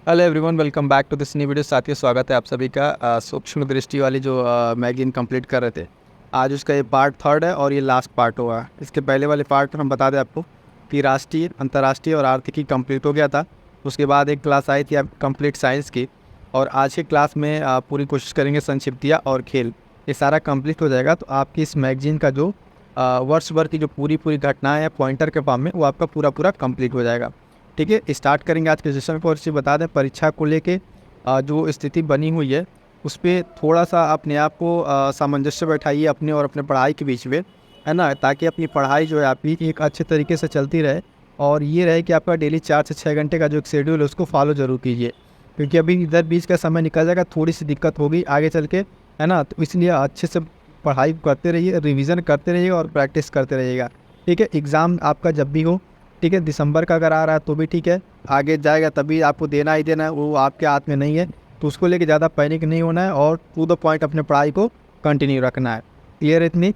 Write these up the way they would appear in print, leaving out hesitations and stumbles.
Hello everyone, welcome back to this new video. साथियों, स्वागत है आप सभी का। सूक्ष्म दृष्टि वाली जो मैगजीन कंप्लीट कर रहे थे, आज उसका ये पार्ट थर्ड है और ये लास्ट पार्ट होगा। इसके पहले वाले पार्ट में हम बता दें आपको कि राष्ट्रीय, अंतर्राष्ट्रीय और आर्थिकी कंप्लीट हो गया था। उसके बाद एक क्लास आई थी आप कंप्लीट साइंस की, और आज की क्लास में पूरी कोशिश करेंगे संक्षिप्तियाँ और खेल। ये सारा कंप्लीट हो जाएगा तो आपकी इस मैगजीन का जो वर्ष भर की जो पूरी पूरी घटनाएँ हैं पॉइंटर के फॉर्म में, वो आपका पूरा पूरा कंप्लीट हो जाएगा। ठीक है, स्टार्ट करेंगे आज के सेशन को। और इसे बता दें, परीक्षा को लेके जो स्थिति बनी हुई है उस पर थोड़ा सा अपने आप को सामंजस्य बैठाइए अपने और अपने पढ़ाई के बीच में, है ना, ताकि अपनी पढ़ाई जो है आपकी एक अच्छे तरीके से चलती रहे। और ये रहे कि आपका डेली 4 से 6 घंटे का जो एक शेड्यूल है उसको फॉलो जरूर कीजिए, क्योंकि अभी इधर बीच का समय निकल जाएगा, थोड़ी सी दिक्कत होगी आगे चल के, है ना। तो इसलिए अच्छे से पढ़ाई करते रहिए, रिवीजन करते रहिए और प्रैक्टिस करते रहिएगा। ठीक है, एग्ज़ाम आपका जब भी हो, ठीक है, दिसंबर का अगर आ रहा है तो भी ठीक है, आगे जाएगा तभी आपको देना ही देना है, वो आपके हाथ में नहीं है। तो उसको लेके ज़्यादा पैनिक नहीं होना है और टू द पॉइंट अपने पढ़ाई को कंटिन्यू रखना है। क्लियर है इतनी?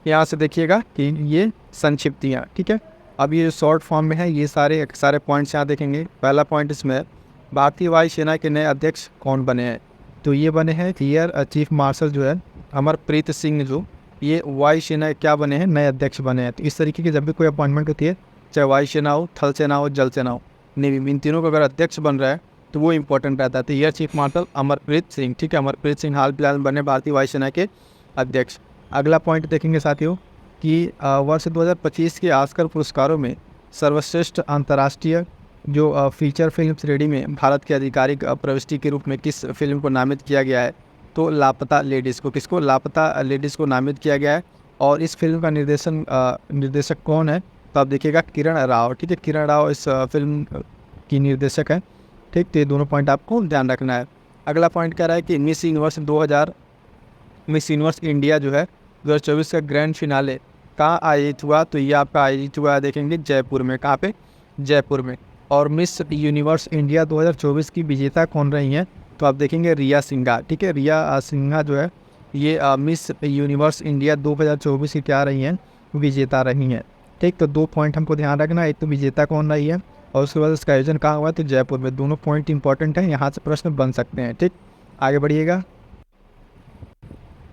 यहाँ से देखिएगा कि ये संक्षिप्तियाँ, ठीक है। अब ये जो शॉर्ट फॉर्म में है, ये सारे सारे पॉइंट्स यहाँ देखेंगे। पहला पॉइंट इसमें है, भारतीय वायुसेना के नए अध्यक्ष कौन बने हैं। तो ये बने हैं एयर चीफ मार्शल जो है अमरप्रीत सिंह, जो ये वायुसेना क्या बने हैं, नए अध्यक्ष बने हैं। तो इस तरीके की जब भी कोई अपॉइंटमेंट होती है, चाहे वायुसेना हो, थल सेना हो, जल सेना हो, नेवी, इन तीनों का अगर अध्यक्ष बन रहा है तो वो इंपॉर्टेंट रहता है। तो air chief marshal Amarpreet Singh, ठीक है, अमरप्रीत सिंह हाल फिलहाल में बने भारतीय वायुसेना के अध्यक्ष। अगला पॉइंट देखेंगे साथियों कि वर्ष 2025 के ऑस्कर पुरस्कारों में सर्वश्रेष्ठ अंतर्राष्ट्रीय जो फीचर फिल्म श्रेणी में भारत की आधिकारिक प्रविष्टि के रूप में किस फिल्म को नामित किया गया है। तो लापता लेडीज़ को, किसको, लापता लेडीज़ को नामित किया गया है। और इस फिल्म का निर्देशक कौन है, तो आप देखिएगा किरण राव, ठीक है, किरण राव इस फिल्म की निर्देशक है। ठीक, तो ये दोनों पॉइंट आपको ध्यान रखना है। अगला पॉइंट कह रहा है कि मिस यूनिवर्स इंडिया जो है 2024 का ग्रैंड फिनाले कहाँ आयोजित हुआ। तो ये आपका आयोजित हुआ देखेंगे जयपुर में। कहाँ पे? जयपुर में। और मिस यूनिवर्स इंडिया 2024 की विजेता कौन रही हैं, तो आप देखेंगे रिया सिंघा, ठीक है, रिया सिंघा जो है ये मिस यूनिवर्स इंडिया 2024 की क्या रही हैं, विजेता रही हैं। ठीक, तो 2 पॉइंट हमको ध्यान रखना है, एक तो विजेता कौन रही है और उसके बाद इसका आयोजन कहाँ हुआ, तो जयपुर में। दोनों पॉइंट इंपॉर्टेंट हैं, यहाँ से प्रश्न बन सकते हैं। ठीक, आगे बढ़िएगा।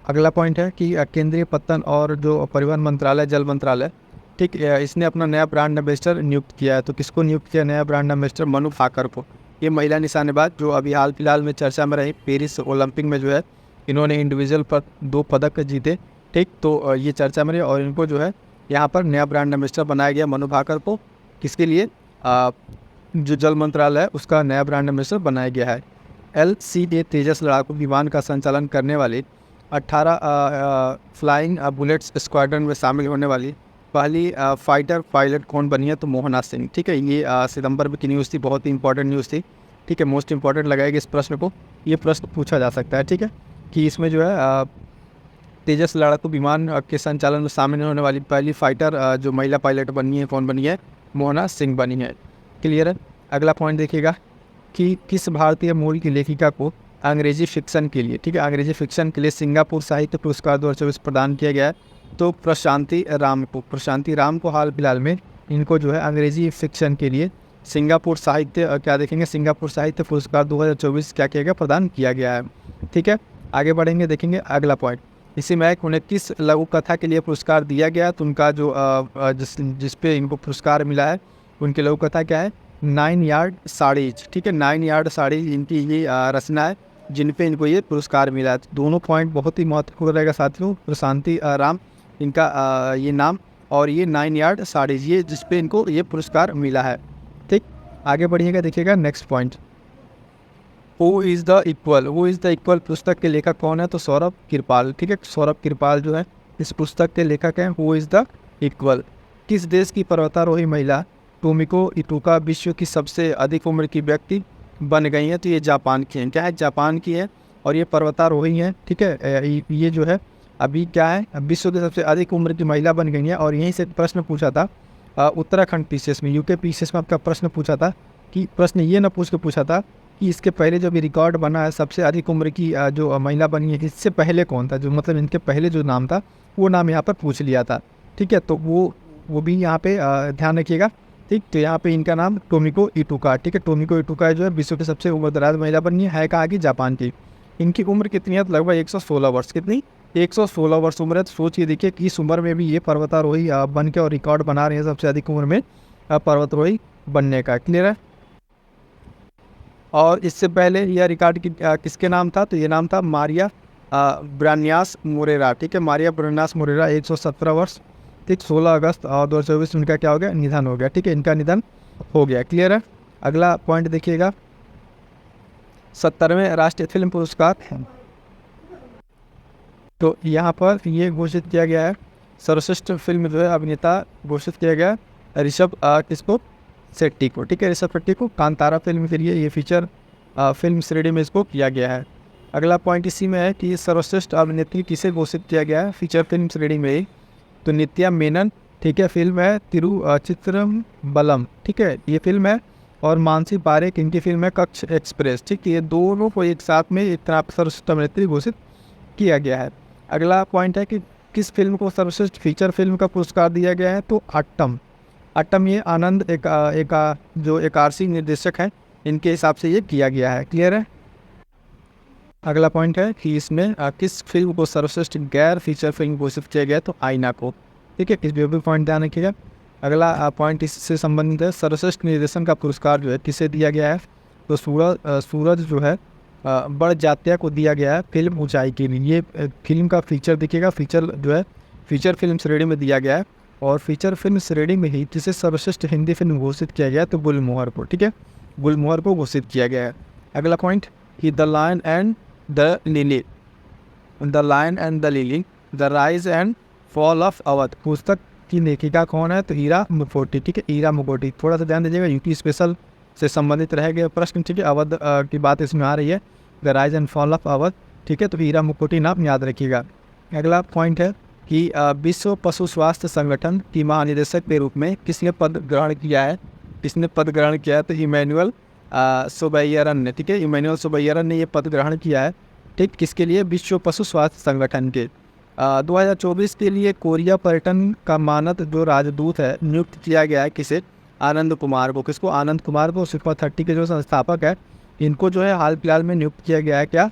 अगला पॉइंट है कि केंद्रीय पत्तन और जो परिवहन मंत्रालय, जल मंत्रालय, ठीक, इसने अपना नया ब्रांड एम्बेसडर नियुक्त किया है। तो किसको नियुक्त किया नया ब्रांड एम्बेसडर? मनु भाकर को। ये महिला निशानेबाज जो अभी हाल फिलहाल में चर्चा में रही, पेरिस ओलंपिक में जो है इन्होंने इंडिविजुअल पर 2 पदक जीते। ठीक, तो ये चर्चा में रही और इनको जो है यहाँ पर नया ब्रांड एम्बेसडर बनाया गया मनु भाकर को। किसके लिए? जो जल मंत्रालय है उसका नया ब्रांड एम्बेसडर बनाया गया है। LCA तेजस लड़ाकू विमान का संचालन करने वाली 18 फ्लाइंग बुलेट्स स्क्वाड्रन में शामिल होने वाली पहली फाइटर पायलट कौन बनी है, तो मोहना सिंह। ठीक है, ये सितंबर में की न्यूज़ थी, बहुत ही इंपॉर्टेंट न्यूज़ थी। ठीक है, मोस्ट इंपॉर्टेंट लगाएगी इस प्रश्न को, ये प्रश्न पूछा जा सकता है। ठीक है, कि इसमें जो है तेजस लड़ाकू विमान के संचालन में शामिल होने वाली पहली फाइटर जो महिला पायलट बनी है, कौन बनी है? मोहना सिंह बनी है। क्लियर है? अगला पॉइंट देखिएगा कि किस भारतीय मूल की लेखिका को अंग्रेजी फिक्शन के लिए, ठीक है, अंग्रेजी फिक्शन के लिए सिंगापुर साहित्य पुरस्कार 2024 प्रदान किया गया है। तो प्रशांति राम को हाल फिलहाल में इनको जो है अंग्रेजी फिक्शन के लिए सिंगापुर साहित्य क्या देखेंगे, सिंगापुर साहित्य पुरस्कार 2024 क्या किया गया, प्रदान किया गया है। ठीक है, आगे बढ़ेंगे, देखेंगे अगला पॉइंट। इसी में उन्हें किस लघु कथा के लिए पुरस्कार दिया गया, तो उनका जो जिस पे इनको पुरस्कार मिला है उनकी लघु कथा क्या है? 9 यार्ड साड़ीज। ठीक है, 9 यार्ड साड़ीज इनकी ये रचना है जिन पे इनको ये पुरस्कार मिला है। तो दोनों पॉइंट बहुत ही महत्वपूर्ण रहेगा साथियों। प्रशांति राम इनका ये नाम, और ये 9 यार्ड साड़ीज, ये जिस पे इनको ये पुरस्कार मिला है। ठीक, आगे बढ़िएगा, देखिएगा next point. Who is the equal पुस्तक के लेखक कौन है, तो सौरभ कृपाल। ठीक है, सौरभ कृपाल जो है इस पुस्तक के लेखक हैं। Who is the equal. किस देश की पर्वतारोही महिला टोमिको इटुका विश्व की सबसे अधिक उम्र की व्यक्ति बन गई हैं, तो ये जापान की हैं। क्या है? जापान की है और ये पर्वतारोही हैं। ठीक है, ये जो है अभी क्या है, विश्व की सबसे अधिक उम्र की महिला बन गई है। और यहीं से प्रश्न पूछा था उत्तराखंड पीसीएस में, यूके पीसीएस में आपका प्रश्न पूछा था कि प्रश्न ये ना पूछ के पूछा था कि इसके पहले जो भी रिकॉर्ड बना है सबसे अधिक उम्र की जो महिला बनी है, इससे पहले कौन था, जो मतलब इनके पहले जो नाम था वो नाम यहाँ पर पूछ लिया था। ठीक है, तो वो भी यहाँ पे ध्यान रखिएगा ठीक। तो यहाँ पे इनका नाम टोमिको इटुका, ठीक है। टोमिको इटुका जो है विश्व की सबसे उम्रदराज महिला बनी है कहाँ की, जापान की। इनकी उम्र कितनी है, लगभग 116 वर्ष। कितनी, 116 वर्ष उम्र है। तो सोचिए देखिए कि इस उम्र में भी ये पर्वतारोही बन के और रिकॉर्ड बना रहे हैं सबसे अधिक उम्र में पर्वतारोही बनने का। क्लियर है। और इससे पहले यह रिकॉर्ड किसके नाम था, तो ये नाम था मारिया ब्रान्यास मोरेरा, ठीक है। मारिया ब्रान्यास मोरेरा 117 वर्ष, ठीक। 16 अगस्त 2024 में इनका क्या हो गया, निधन हो गया, ठीक है। इनका निधन हो गया। क्लियर है। अगला पॉइंट देखिएगा, 70वें राष्ट्रीय फिल्म पुरस्कार। तो यहाँ पर ये घोषित किया गया है, सर्वश्रेष्ठ फिल्म जो है अभिनेता घोषित किया गया ऋषभ किसको, शेट्टी को, ठीक है। ऋषभ शेट्टी को कांतारा फिल्म के लिए ये फीचर फिल्म श्रेणी में इसको किया गया है। अगला पॉइंट इसी में है कि सर्वश्रेष्ठ अभिनेत्री किसे घोषित किया गया है फीचर फिल्म श्रेणी में ही, तो नित्या मेनन, ठीक है। फिल्म है तिरुचित्रम्बलम, ठीक है, ये फिल्म है। और मानसी पारेख, इनकी फिल्म है कच्छ एक्सप्रेस, ठीक है। ये दोनों को एक साथ में एक तरह सर्वश्रेष्ठ अभिनेत्री घोषित किया गया है। अगला पॉइंट है कि किस फिल्म को सर्वश्रेष्ठ फीचर फिल्म का पुरस्कार दिया गया है, तो अट्टम। अट्टम ये आनंद जो एक आरसी निर्देशक हैं, इनके हिसाब से ये किया गया है। क्लियर है। अगला पॉइंट है कि इसमें किस फिल्म को सर्वश्रेष्ठ गैर फीचर फिल्म घोषित किया गया, तो आईना को, ठीक है। इस भी पॉइंट ध्यान रखिएगा। अगला पॉइंट इससे संबंधित है, सर्वश्रेष्ठ निर्देशन का पुरस्कार जो है किसे दिया गया है, तो सूरज जो है बड़ जात्या को दिया गया है फिल्म ऊंचाई के लिए। ये फिल्म का फीचर देखिएगा, फीचर जो है फीचर फिल्म श्रेणी में दिया गया है। और फीचर फिल्म श्रेणी में ही जिसे सर्वश्रेष्ठ हिंदी फिल्म घोषित किया गया है, तो गुलमोहर को, ठीक है, गुलमोहर को घोषित किया गया है। अगला पॉइंट कि the lion and the lily, the lion and the lily, the rise and fall of Awadh पुस्तक की लेखिका कौन है, तो ईरा मुखोटी, ठीक है। ईरा मुखोटी, थोड़ा सा ध्यान दीजिएगा, यूपी स्पेशल से संबंधित रह गया प्रश्न, ठीक है। अवध की बात इसमें आ रही है, the rise and fall of Awadh, ठीक है। तो ईरा मुखोटी नाम याद रखिएगा। अगला पॉइंट है कि विश्व पशु स्वास्थ्य संगठन की महानिदेशक के रूप में किसने पद ग्रहण किया है, किसने पद ग्रहण किया है, तो इमैनुअल सुबैयरन ने, ठीक है। इमैनुअल सुबैयरन ने ये पद ग्रहण किया है, ठीक। किसके लिए, विश्व पशु स्वास्थ्य संगठन के। 2024 के लिए कोरिया पर्यटन का मानद जो राजदूत है नियुक्त किया गया है किसे, आनंद कुमार को। किसको, आनंद कुमार को। सुपर 30 के जो संस्थापक है, इनको जो है हाल फिलहाल में नियुक्त किया गया है क्या,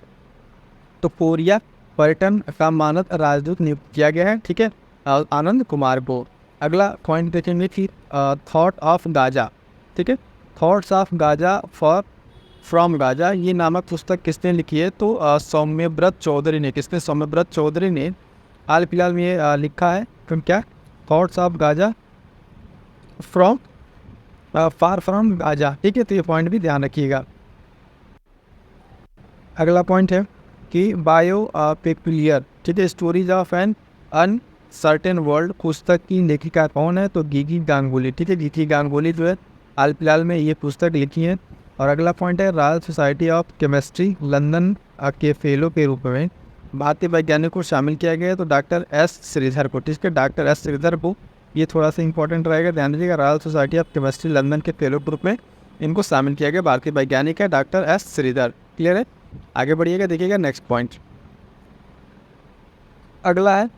तो कोरिया पर्यटन का मानद राजदूत नियुक्त किया गया है, ठीक है, आनंद कुमार को। अगला पॉइंट देखेंगे कि थॉट ऑफ गाजा, ठीक है। Thoughts of Gaza from Gaza ये नामक पुस्तक किसने लिखी है, तो सौम्यव्रत चौधरी ने। किसने, सौम्यव्रत चौधरी ने हाल फिलहाल में ये लिखा है। फिर क्या, thoughts of Gaza from far from Gaza, ठीक है। तो ये पॉइंट भी ध्यान रखिएगा। अगला पॉइंट है कि बायो पेक्यूलियर, ठीक है, stories of N uncertain world पुस्तक की लेखिका कौन है, तो गिगी गांगुली, ठीक है। गिगी गांगुली जो है हाल फिलहाल में ये पुस्तक लिखी है। और अगला पॉइंट है royal society of chemistry London के फेलो के रूप में भारतीय वैज्ञानिक को शामिल किया गया है, तो डॉक्टर एस श्रीधर को, ठीक है। डॉक्टर एस श्रीधर को, ये थोड़ा सा इंपॉर्टेंट रहेगा, ध्यान दीजिएगा। Royal society of chemistry London के फेलो ग्रुप में इनको शामिल किया गया, भारतीय वैज्ञानिक है डॉक्टर एस श्रीधर। क्लियर है। आगे बढ़िएगा, देखिएगा नेक्स्ट पॉइंट। अगला है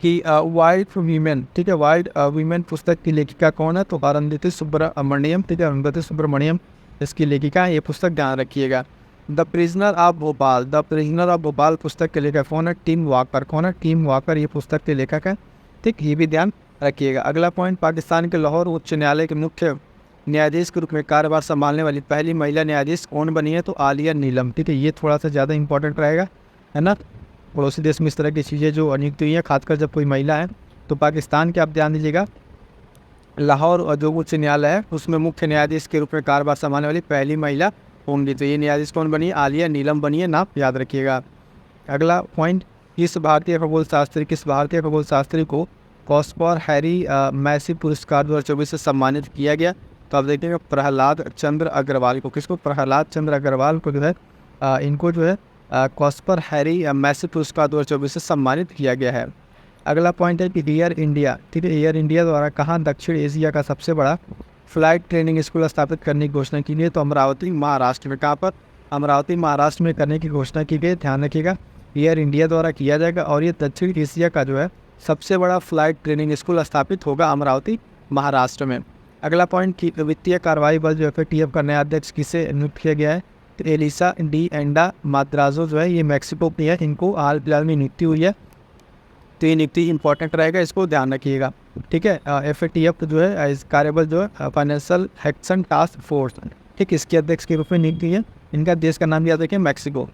कि वाइल्ड वीमेन, ठीक है। वाइल्ड वीमेन पुस्तक की लेखिका कौन है, तो अरुंधति सुब्रमण्यम, ठीक है। अरुंधति सुब्रमण्यम इसकी लेखिका है। ये पुस्तक ध्यान रखिएगा। The prisoner of Bhopal, the prisoner of Bhopal पुस्तक के लेखक कौन है, टिम वॉकर। कौन है, टिम वॉकर ये पुस्तक के लेखक है, ठीक। ये भी ध्यान रखिएगा। अगला पॉइंट, पाकिस्तान के लाहौर उच्च न्यायालय के मुख्य न्यायाधीश के रूप में कार्यभार संभालने वाली पहली महिला न्यायाधीश कौन बनी है, तो आलिया नीलम, ठीक है। ये थोड़ा सा ज़्यादा इंपॉर्टेंट रहेगा, है ना। पड़ोसी देश में इस तरह की चीज़ें जो नियुक्त हुई हैं, खासकर जब कोई महिला है, तो पाकिस्तान के आप ध्यान दीजिएगा लाहौर जो उच्च न्यायालय है उसमें मुख्य न्यायाधीश के रूप में कार्यभार संभालने वाली पहली महिला होंगी, तो ये न्यायाधीश कौन बनी है, आलिया नीलम बनी है, नाम याद रखिएगा। अगला पॉइंट, किस भारतीय खगोल शास्त्री को कॉस्पर हैरी मैसी पुरस्कार 2024 से सम्मानित किया गया, तो आप देखेंगे प्रहलाद चंद्र अग्रवाल को। किसको, प्रहलाद चंद्र अग्रवाल को जो है इनको जो है कॉस्पर हैरी मैसी पुरस्कार 2024 से सम्मानित किया गया है। अगला पॉइंट है कि एयर इंडिया, ठीक है, एयर इंडिया द्वारा कहाँ दक्षिण एशिया का सबसे बड़ा फ्लाइट ट्रेनिंग स्कूल स्थापित करने की घोषणा की गई, तो अमरावती महाराष्ट्र में। कहाँ पर, अमरावती महाराष्ट्र में करने की घोषणा की गई, ध्यान रखिएगा। एयर इंडिया द्वारा किया जाएगा और ये दक्षिण एशिया का जो है सबसे बड़ा फ्लाइट ट्रेनिंग स्कूल स्थापित होगा अमरावती महाराष्ट्र में। अगला पॉइंट कि वित्तीय कार्रवाई बल जो FATF का नया अध्यक्ष किसे नियुक्त किया गया है, तो एलिसा डी एंडा माद्राजो जो है ये मैक्सिको की है, इनको हाल फिलहाल में नियुक्ति हुई है। तो ये नियुक्ति इंपॉर्टेंट रहेगा, इसको ध्यान रखिएगा, ठीक है। FATF जो है इस कार्यबल जो है फाइनेंशियल एक्शन टास्क फोर्स, ठीक, इसके अध्यक्ष के रूप में नियुक्ति है। इनका देश का नाम याद रखिए, Mexico.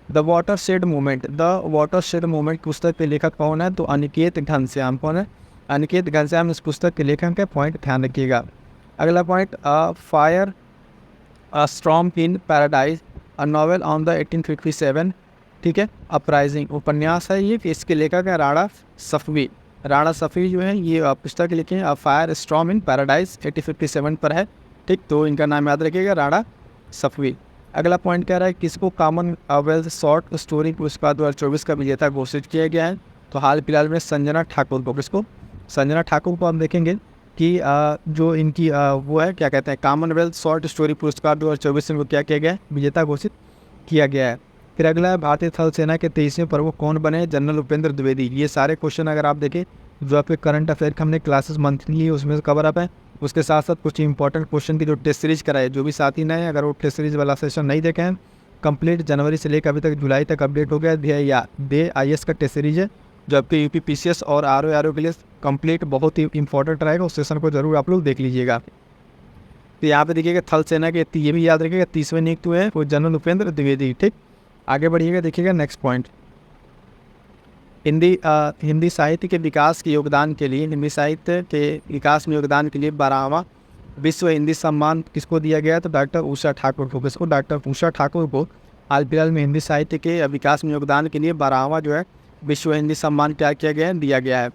The watershed movement, the watershed movement पुस्तक के लेखक कौन है, तो अनिकेत घनश्याम। कौन है? अनिकेत घनश्याम इस पुस्तक के लेखक के, पॉइंट ध्यान रखिएगा। अगला point, fire storm in paradise, a novel on the 1857, ठीक है, अपराइजिंग उपन्यास है ये, इसके लेखक है राणा सफवी। राणा सफवी जो है ये पुस्तक लिखे हैं फायर स्टॉर्म इन पैराडाइज 1857 पर है, ठीक, तो इनका नाम याद रखिएगा, राणा सफवी। अगला पॉइंट कह रहा है किसको कॉमनवेल्थ शॉर्ट स्टोरी पुरस्कार 2024 का विजेता घोषित किया गया है, तो हाल फिलहाल में संजना ठाकुर को। किसको? संजना ठाकुर को हम देखेंगे कि जो इनकी वो है क्या कहते हैं, कॉमनवेल्थ शॉर्ट स्टोरी पुरस्कार 2024 में क्या किया गया है, विजेता घोषित किया गया है। फिर अगला है भारतीय थल सेना के 23वें प्रमुख कौन बने, जनरल उपेंद्र द्विवेदी। ये सारे क्वेश्चन अगर आप देखें जो आपके करंट अफेयर के हमने क्लासेस मंथली उसमें से कवर अप है, उसके साथ साथ कुछ इंपॉर्टेंट क्वेश्चन की जो टेस्ट सीरीज कराए, जो भी साथी नए अगर वो टेस्ट सीरीज वाला सेशन नहीं देखे हैं, कंप्लीट जनवरी से लेकर अभी तक जुलाई तक अपडेट हो गया। दे IAS का टेस्ट सीरीज है जो आपके UP PCS और RO के लिए कंप्लीट बहुत ही इंपॉर्टेंट रहेगा, उस सेशन को जरूर आप लोग देख लीजिएगा। तो यहाँ पे देखिएगा थल सेना के ये भी याद रखिएगा 30वें नियुक्त हुए हैं वो जनरल उपेंद्र द्विवेदी, ठीक। आगे बढ़िएगा, देखिएगा नेक्स्ट पॉइंट, हिंदी साहित्य के विकास के योगदान के लिए, हिंदी साहित्य के विकास में योगदान के लिए 12वां विश्व हिंदी सम्मान किसको दिया गया, तो डॉक्टर उषा ठाकुर को। किसको? डॉक्टर उषा ठाकुर को हाल फिलहाल में हिंदी साहित्य के विकास में योगदान के लिए 12वां जो है विश्व हिंदी सम्मान क्या किया गया है, दिया गया है।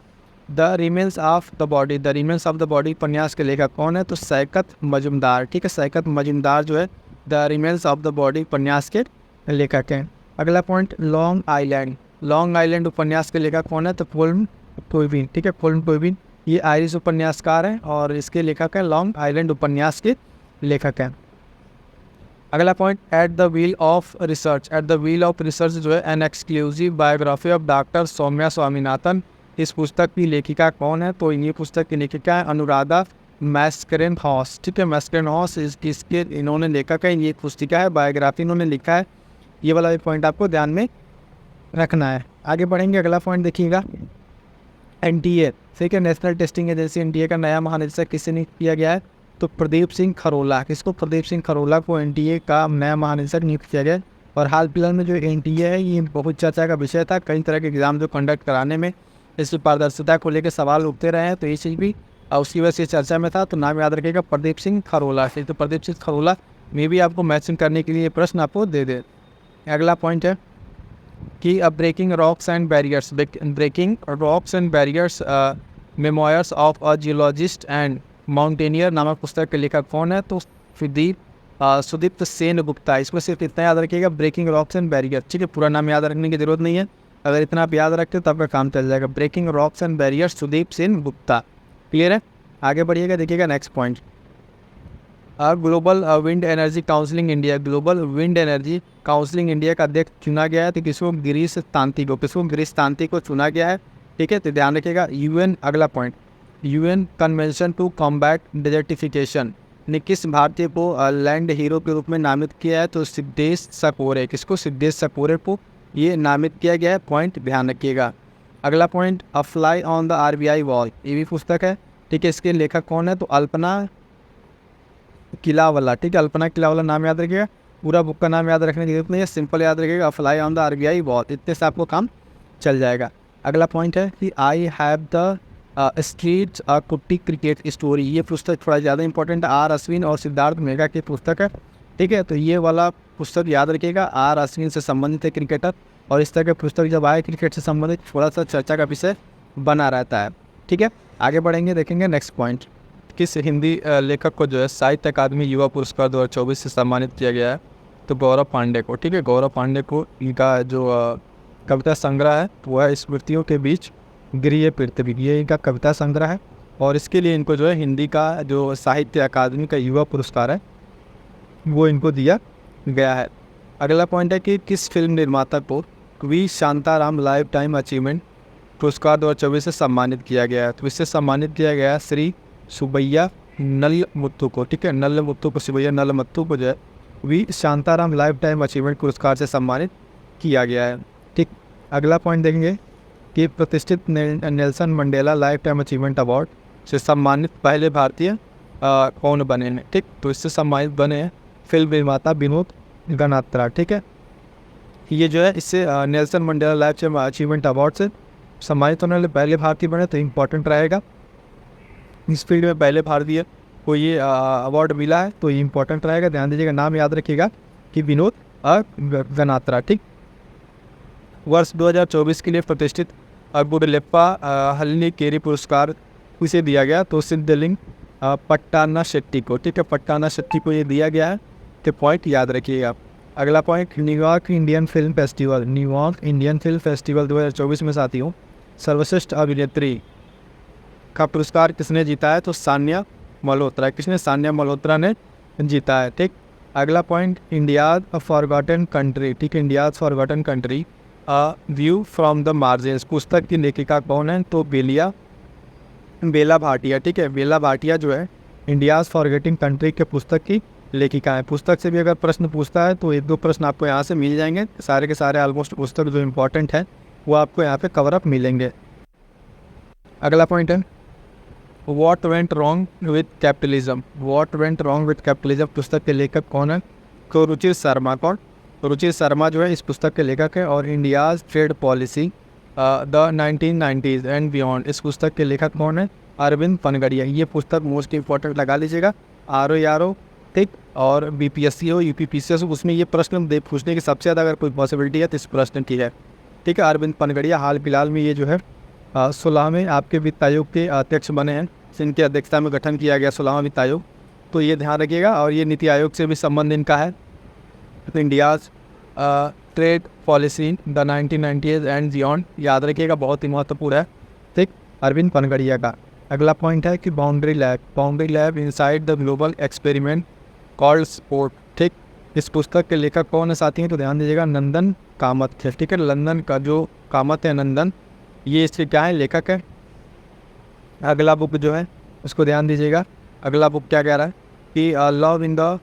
The remains of the body, the remains of the body उपन्यास के लेखक कौन है, तो शौकत मजुमदार, ठीक है, शौकत मजुमदार जो है the remains of the body उपन्यास के लेखक हैं। अगला point, long island, long island उपन्यास के लेखक कौन है, तो फुल्म टोइबिन, ठीक है, फुल्म टोइबिन ये आयरिश उपन्यासकार हैं और इसके लेखक हैं, लॉन्ग आइलैंड उपन्यास के लेखक हैं। अगला point, at the wheel of research, at the wheel of research जो है an exclusive biography of doctor Soumya Swaminathan, इस पुस्तक की लेखिका कौन है, तो ये पुस्तक की लेखिका है अनुराधा मैस्करेनहॉस, ठीक है, मैस्करेनहॉस इसके इन्होंने लेखक है, ये पुस्तिका है, बायोग्राफी इन्होंने लिखा है। ये वाला भी पॉइंट आपको ध्यान में रखना है। आगे बढ़ेंगे, अगला पॉइंट देखिएगा, NTA, ठीक है, नेशनल टेस्टिंग एजेंसी NTA का नया महानिदेशक किसे नियुक्त किया गया है, तो प्रदीप सिंह खरोला। किसको? प्रदीप सिंह खरोला को NTA का नया महानिदेशक नियुक्त किया गया। और हाल फिलहाल में जो NTA है ये बहुत चर्चा का विषय था, कई तरह के एग्जाम जो कंडक्ट कराने में इस पारदर्शिता को लेकर सवाल उठते रहे हैं, तो ये चीज़ भी उसकी वजह से चर्चा में था, तो नाम याद रखिएगा प्रदीप सिंह खरोला से। तो प्रदीप सिंह खरोला में भी आपको मैचिंग करने के लिए प्रश्न आपको दे दे। अगला पॉइंट है कि breaking rocks and barriers, breaking rocks and barriers memoirs of a geologist and mountaineer नामक पुस्तक के लेखक कौन है, तो सुदीप्त सेन गुप्ता। इसमें सिर्फ इतना याद रखिएगा, ब्रेकिंग रॉक्स एंड बैरियर, ठीक है, पूरा नाम याद रखने की जरूरत नहीं है, अगर इतना आप याद रखते तो आपका काम चल जाएगा। Breaking rocks and barrier, Sudip Sen Gupta, clear है। आगे बढ़िएगा, देखिएगा next point, global wind energy counselling India, global wind energy counselling India का अध्यक्ष चुना गया है, तो किसको? गिरीश तांती को। किसको? गिरीश तांती को चुना गया है, ठीक है, तो ध्यान रखिएगा। UN, अगला point, UN convention to combat desertification ने किस भारतीय को लैंड हीरो के रूप में नामित किया है, तो सिद्धेश सकोरे। किसको? सिद्धेश सकोरे को ये नामित किया गया है, पॉइंट ध्यान रखिएगा। अगला point, a fly on the RBI wall, ये भी पुस्तक है, ठीक है, इसके लेखक कौन है, तो अल्पना किलावाला, ठीक है, अल्पना किलावाला नाम याद रखिएगा, पूरा बुक का नाम याद रखने की जरूरत नहीं है, सिंपल याद रखिएगा, fly on the RBI wall, इतने से आपको काम चल जाएगा। अगला पॉइंट है कि आई हैव द स्ट्रीट कुट्टी क्रिकेट स्टोरी, ये पुस्तक थोड़ा ज़्यादा इंपॉर्टेंट है, R अश्विन और सिद्धार्थ मेघा की पुस्तक है, ठीक है, तो ये वाला पुस्तक याद रखिएगा, R अश्विन से संबंधित है क्रिकेटर, और इस तरह के पुस्तक जब आए क्रिकेट से संबंधित थोड़ा सा चर्चा का विषय बना रहता है, ठीक है। आगे बढ़ेंगे, देखेंगे नेक्स्ट पॉइंट, किस हिंदी लेखक को जो है साहित्य अकादमी युवा पुरस्कार 2024 से सम्मानित किया गया है, तो गौरव पांडे को, ठीक है, गौरव पांडे को। इनका जो कविता संग्रह है वो है स्मृतियों के बीच गृह पृथ्वी, ये इनका कविता संग्रह है, और इसके लिए इनको जो है हिंदी का जो साहित्य अकादमी का युवा पुरस्कार है वो इनको दिया गया है। अगला पॉइंट है कि किस फिल्म निर्माता को V Shantaram lifetime achievement पुरस्कार 2024 से सम्मानित किया गया है, तो इससे सम्मानित किया गया श्री सुबैया नल मुत्तू को, ठीक है, नल मुत्तू को, शिवैया नल मुत्तू को जो है V Shantaram lifetime achievement पुरस्कार से सम्मानित किया गया है। ठीक, अगला पॉइंट देखेंगे कि प्रतिष्ठित Nelson Mandela life time achievement award से सम्मानित पहले भारतीय कौन बने हैं। ठीक, तो इससे सम्मानित बने हैं फिल्म निर्माता विनोद गनात्रा। ठीक है, ये जो है इससे Nelson Mandela life time achievement award से सम्मानित होने वाले पहले भारतीय बने, तो इम्पोर्टेंट रहेगा। इस फील्ड में पहले भारतीय को ये अवार्ड मिला है, तो ये इंपॉर्टेंट रहेगा, ध्यान दीजिएगा, नाम याद रखिएगा कि विनोद गनात्रा। ठीक, वर्ष 2024 के लिए प्रतिष्ठित गुडलेप्पा हल्लीकेरी पुरस्कार उसे दिया गया, तो सिद्धलिंग पट्टाना शेट्टी को। ठीक है, पट्टाना शेट्टी को ये दिया गया है, तो पॉइंट याद रखिएगा। अगला point, New York Indian film festival, New York Indian film festival 2024 में साथियों सर्वश्रेष्ठ अभिनेत्री का पुरस्कार किसने जीता है, तो सान्या मल्होत्रा। किसने? सान्या मल्होत्रा ने जीता है। ठीक, अगला पॉइंट, इंडियाज अ फॉरगॉटन कंट्री। ठीक, India's forgotten country view from the margins पुस्तक की लेखिका कौन है, तो बेला भाटिया। ठीक है, बेला भाटिया जो है इंडियाज फॉरगेटिंग कंट्री के पुस्तक की लेखिका है। पुस्तक से भी अगर प्रश्न पूछता है तो 1-2 प्रश्न आपको यहाँ से मिल जाएंगे, सारे के सारे ऑलमोस्ट पुस्तक जो इम्पोर्टेंट हैं वो आपको यहाँ पे कवर अप मिलेंगे। अगला पॉइंट है, what went wrong with capitalism. What went wrong with capitalism पुस्तक के लेखक कौन है, तो रुचिर शर्मा। कौन? रुचिर शर्मा जो है इस पुस्तक के लेखक है। और India's trade policy the 1990s and beyond, इस पुस्तक के लेखक कौन है, अरविंद पनगड़िया। ये पुस्तक मोस्ट इंपॉर्टेंट लगा लीजिएगा, RO ठीक, और BPSC हो UPPCS हो, उसमें ये प्रश्न दे पूछने की सबसे ज़्यादा अगर कोई पॉसिबिलिटी है तो इस प्रश्न की है। ठीक है, अरविंद पनगड़िया हाल फिलहाल में ये जो है 16वें आपके वित्त आयोग के अध्यक्ष बने हैं, जिनकी अध्यक्षता में गठन किया गया 16वां वित्त आयोग, तो ये ध्यान रखिएगा। और ये नीति आयोग से भी संबंध इनका है। तो India's trade policy the 1990s and beyond याद रखिएगा, बहुत ही महत्वपूर्ण है। ठीक, अरविंद पनगड़िया का। अगला पॉइंट है कि boundary lab inside the global experiment called sport. ठीक, इस पुस्तक के लेखक कौन है साथी हैं, तो ध्यान दीजिएगा, नंदन कामत है। ठीक है, लंदन का जो कामत है नंदन, ये इसके क्या है, लेखक है। अगला बुक जो है उसको ध्यान दीजिएगा, अगला बुक क्या कह रहा है कि love in the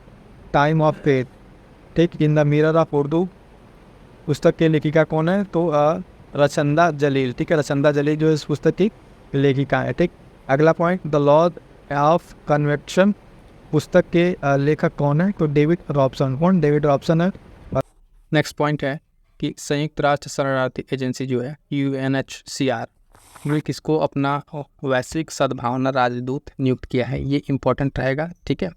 time of faith. ठीक, in the mirror of Urdu पुस्तक के लेखिका कौन है, तो रचंदा जलील। ठीक है, रचंदा जलील जो है इस पुस्तक की लेखिका है। ठीक, अगला point, the law of convection पुस्तक के लेखक कौन है, तो डेविड रॉबसन। कौन? डेविड रॉबसन है। नेक्स्ट पॉइंट है कि संयुक्त राष्ट्र शरणार्थी एजेंसी जो है UNHCR ने किसको अपना वैश्विक सद्भावना राजदूत नियुक्त किया है, ये इंपॉर्टेंट रहेगा। ठीक है,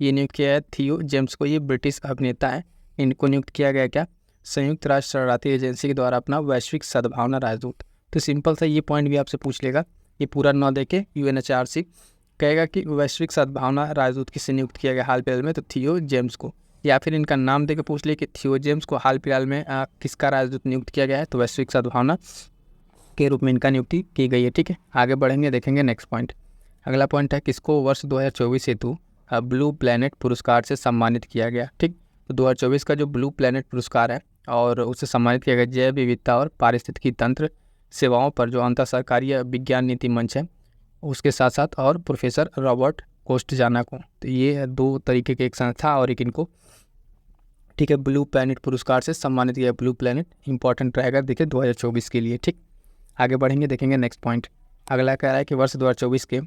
ये नियुक्त किया है थियो जेम्स को, ये ब्रिटिश अभिनेता है, इनको नियुक्त किया गया क्या, संयुक्त राष्ट्र शरणार्थी एजेंसी के द्वारा अपना वैश्विक सद्भावना राजदूत। तो सिंपल सा ये पॉइंट भी आपसे पूछ लेगा, ये पूरा न देके UNHRC कहेगा कि वैश्विक सद्भावना राजदूत किससे नियुक्त किया गया हाल फिलहाल में, तो थियो जेम्स को, या फिर इनका नाम देकर पूछ ले कि थियो जेम्स को हाल फिलहाल में किसका राजदूत नियुक्त किया गया है, तो वैश्विक सद्भावना के रूप में इनका नियुक्ति की गई है। ठीक है, आगे बढ़ेंगे, देखेंगे नेक्स्ट पॉइंट। अगला पॉइंट है किसको वर्ष 2024 हेतु ब्लू प्लैनेट पुरस्कार से सम्मानित किया गया। ठीक, तो 2024 का जो ब्लू प्लैनेट पुरस्कार है और उससे सम्मानित किया गया जैव विविधता और पारिस्थितिकी तंत्र सेवाओं पर जो अंतर सरकारी विज्ञान नीति मंच है उसके साथ साथ और प्रोफेसर रॉबर्ट कोस्टजाना को। तो ये 2 तरीके के एक संस्था और एक इनको, ठीक है, ब्लू प्लैनेट पुरस्कार से सम्मानित किया। ब्लू प्लैनेट इंपॉर्टेंट रहेगा देखिए 2024 के लिए। ठीक, आगे बढ़ेंगे, देखेंगे नेक्स्ट पॉइंट। अगला कह रहा है कि वर्ष 2024 के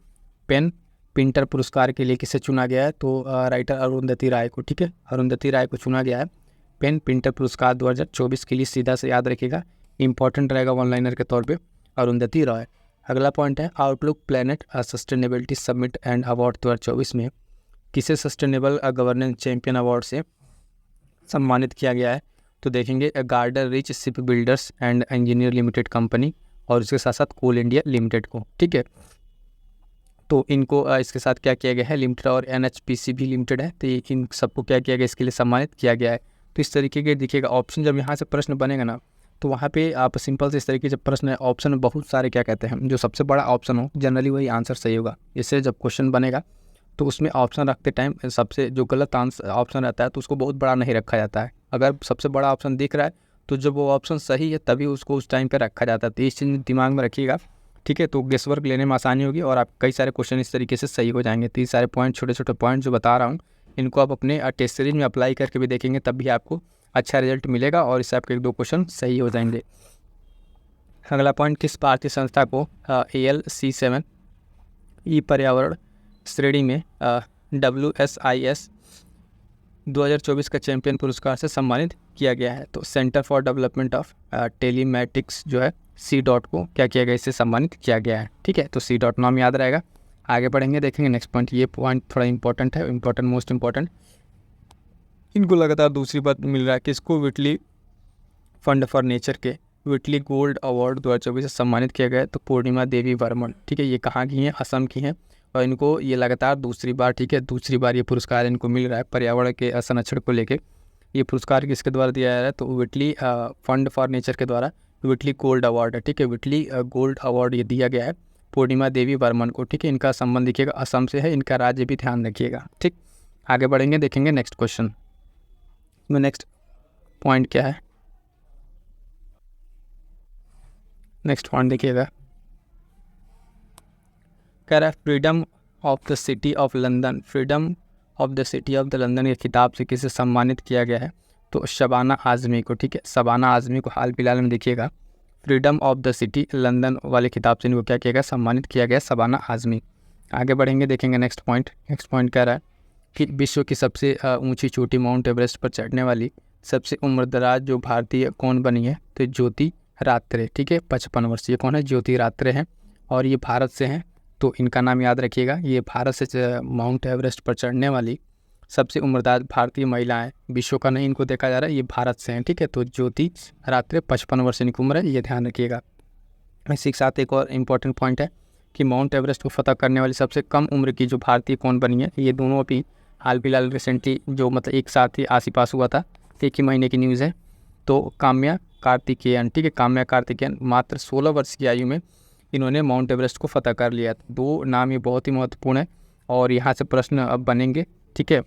पेन पिंटर पुरस्कार के लिए किसे चुना गया है, तो राइटर अरुंधति राय को। ठीक है, अरुंधति राय को चुना गया है पेन पिंटर पुरस्कार 2024 के लिए, सीधा से याद रखिएगा, इंपॉर्टेंट रहेगा वन लाइनर के तौर पे, अरुंधति राय। अगला पॉइंट है outlook planet sustainability summit and award 2024 में किसे सस्टेनेबल गवर्नेंस चैंपियन अवार्ड से सम्मानित किया गया है, तो देखेंगे girder rich ship builders and engineer limited company और इसके साथ साथ कोल इंडिया लिमिटेड को। ठीक है, तो इनको इसके साथ क्या किया गया है, लिमिटेड और NHPC भी लिमिटेड है, तो इन सबको क्या किया गया, इसके लिए सम्मानित किया गया है। तो इस तरीके के देखिएगा ऑप्शन, जब यहाँ से प्रश्न बनेगा ना तो वहाँ पे आप सिंपल से इस तरीके से प्रश्न है, ऑप्शन में बहुत सारे क्या कहते हैं, जो सबसे बड़ा ऑप्शन हो जनरली वही आंसर सही होगा। इससे जब क्वेश्चन बनेगा तो उसमें ऑप्शन रखते टाइम सबसे जो गलत आंसर ऑप्शन रहता है तो उसको बहुत बड़ा नहीं रखा जाता है। अगर सबसे बड़ा ऑप्शन दिख रहा है तो जब वो ऑप्शन सही है तभी उसको उस टाइम पे रखा जाता है। तो इस चीज़ दिमाग में रखिएगा, ठीक है। तो गेस वर्क लेने में आसानी होगी और आप कई सारे क्वेश्चन इस तरीके से सही हो जाएंगे। तो ये सारे पॉइंट, छोटे छोटे पॉइंट जो बता रहा हूँ, इनको आप अपने टेस्ट सीरीज में अप्लाई करके भी देखेंगे, तब भी आपको अच्छा रिजल्ट मिलेगा और इससे आपके 1-2 क्वेश्चन सही हो जाएंगे। अगला पॉइंट, किस भारतीय संस्था को ALC7 ई पर्यावरण श्रेणी में WSIS 2024 का चैंपियन पुरस्कार से सम्मानित किया गया है? तो centre for development of telematics जो है C. को क्या किया गया, इससे सम्मानित किया गया है। ठीक है, तो C. नाम याद रहेगा। आगे बढ़ेंगे, देखेंगे नेक्स्ट पॉइंट। ये पॉइंट थोड़ा इंपॉर्टेंट है, मोस्ट इंपॉर्टेंट। इनको लगातार दूसरी बार मिल रहा है कि इसको विटली फंड फॉर नेचर के विटली गोल्ड अवार्ड 2024 से सम्मानित किया गया है। तो पूर्णिमा देवी वर्मन, ठीक है, ये कहाँ की हैं? असम की हैं और इनको ये लगातार दूसरी बार, ठीक है, दूसरी बार ये पुरस्कार इनको मिल रहा है पर्यावरण के संरक्षण को लेके। ये पुरस्कार किसके द्वारा दिया जा रहा है? तो विटली फंड फॉर नेचर के द्वारा विटली गोल्ड अवार्ड है। ठीक है, विटली गोल्ड अवार्ड ये दिया गया है पूर्णिमा देवी वर्मन को। ठीक है, इनका संबंध देखिएगा असम से है, इनका राज्य भी ध्यान रखिएगा। ठीक, आगे बढ़ेंगे, देखेंगे नेक्स्ट क्वेश्चन में। नेक्स्ट पॉइंट क्या है? नेक्स्ट पॉइंट देखिएगा, कह रहा है freedom of the city of London, freedom of the city of the London के खिताब से किसे सम्मानित किया गया है? तो शबाना आज़मी को। ठीक है, शबाना आज़मी को हाल फिलहाल में देखिएगा freedom of the city London वाले खिताब से इनको क्या किया गया? सम्मानित किया गया, शबाना आज़मी। आगे बढ़ेंगे, देखेंगे नेक्स्ट पॉइंट। नेक्स्ट पॉइंट कह रहा है कि विश्व की सबसे ऊंची चोटी माउंट एवरेस्ट पर चढ़ने वाली सबसे उम्रदराज जो भारतीय कौन बनी है? तो ज्योति रात्रे। ठीक है, 55 वर्ष। ये कौन है? ज्योति रात्रे हैं और ये भारत से हैं। तो इनका नाम याद रखिएगा। ये भारत से माउंट एवरेस्ट पर चढ़ने वाली सबसे उम्रदराज भारतीय महिला है, विश्व का नहीं इनको देखा जा रहा है, ये भारत से हैं। ठीक है, तो ज्योति रात्रे 55 वर्ष इनकी उम्र है, ये ध्यान रखिएगा। इसी के साथ एक और इम्पॉर्टेंट पॉइंट है कि माउंट एवरेस्ट को फतह करने वाली सबसे कम उम्र की जो भारतीय कौन बनी है? ये दोनों अभी हाल फिलहाल रिसेंटली जो मतलब एक साथ ही आस पास हुआ था, एक ही महीने की न्यूज़ है। तो काम्या कार्तिकेयन, ठीक है, काम्या कार्तिकेयन मात्र 16 वर्ष की आयु में इन्होंने माउंट एवरेस्ट को फतह कर लिया। 2 नाम ये बहुत ही महत्वपूर्ण है और यहाँ से प्रश्न अब बनेंगे, ठीक है,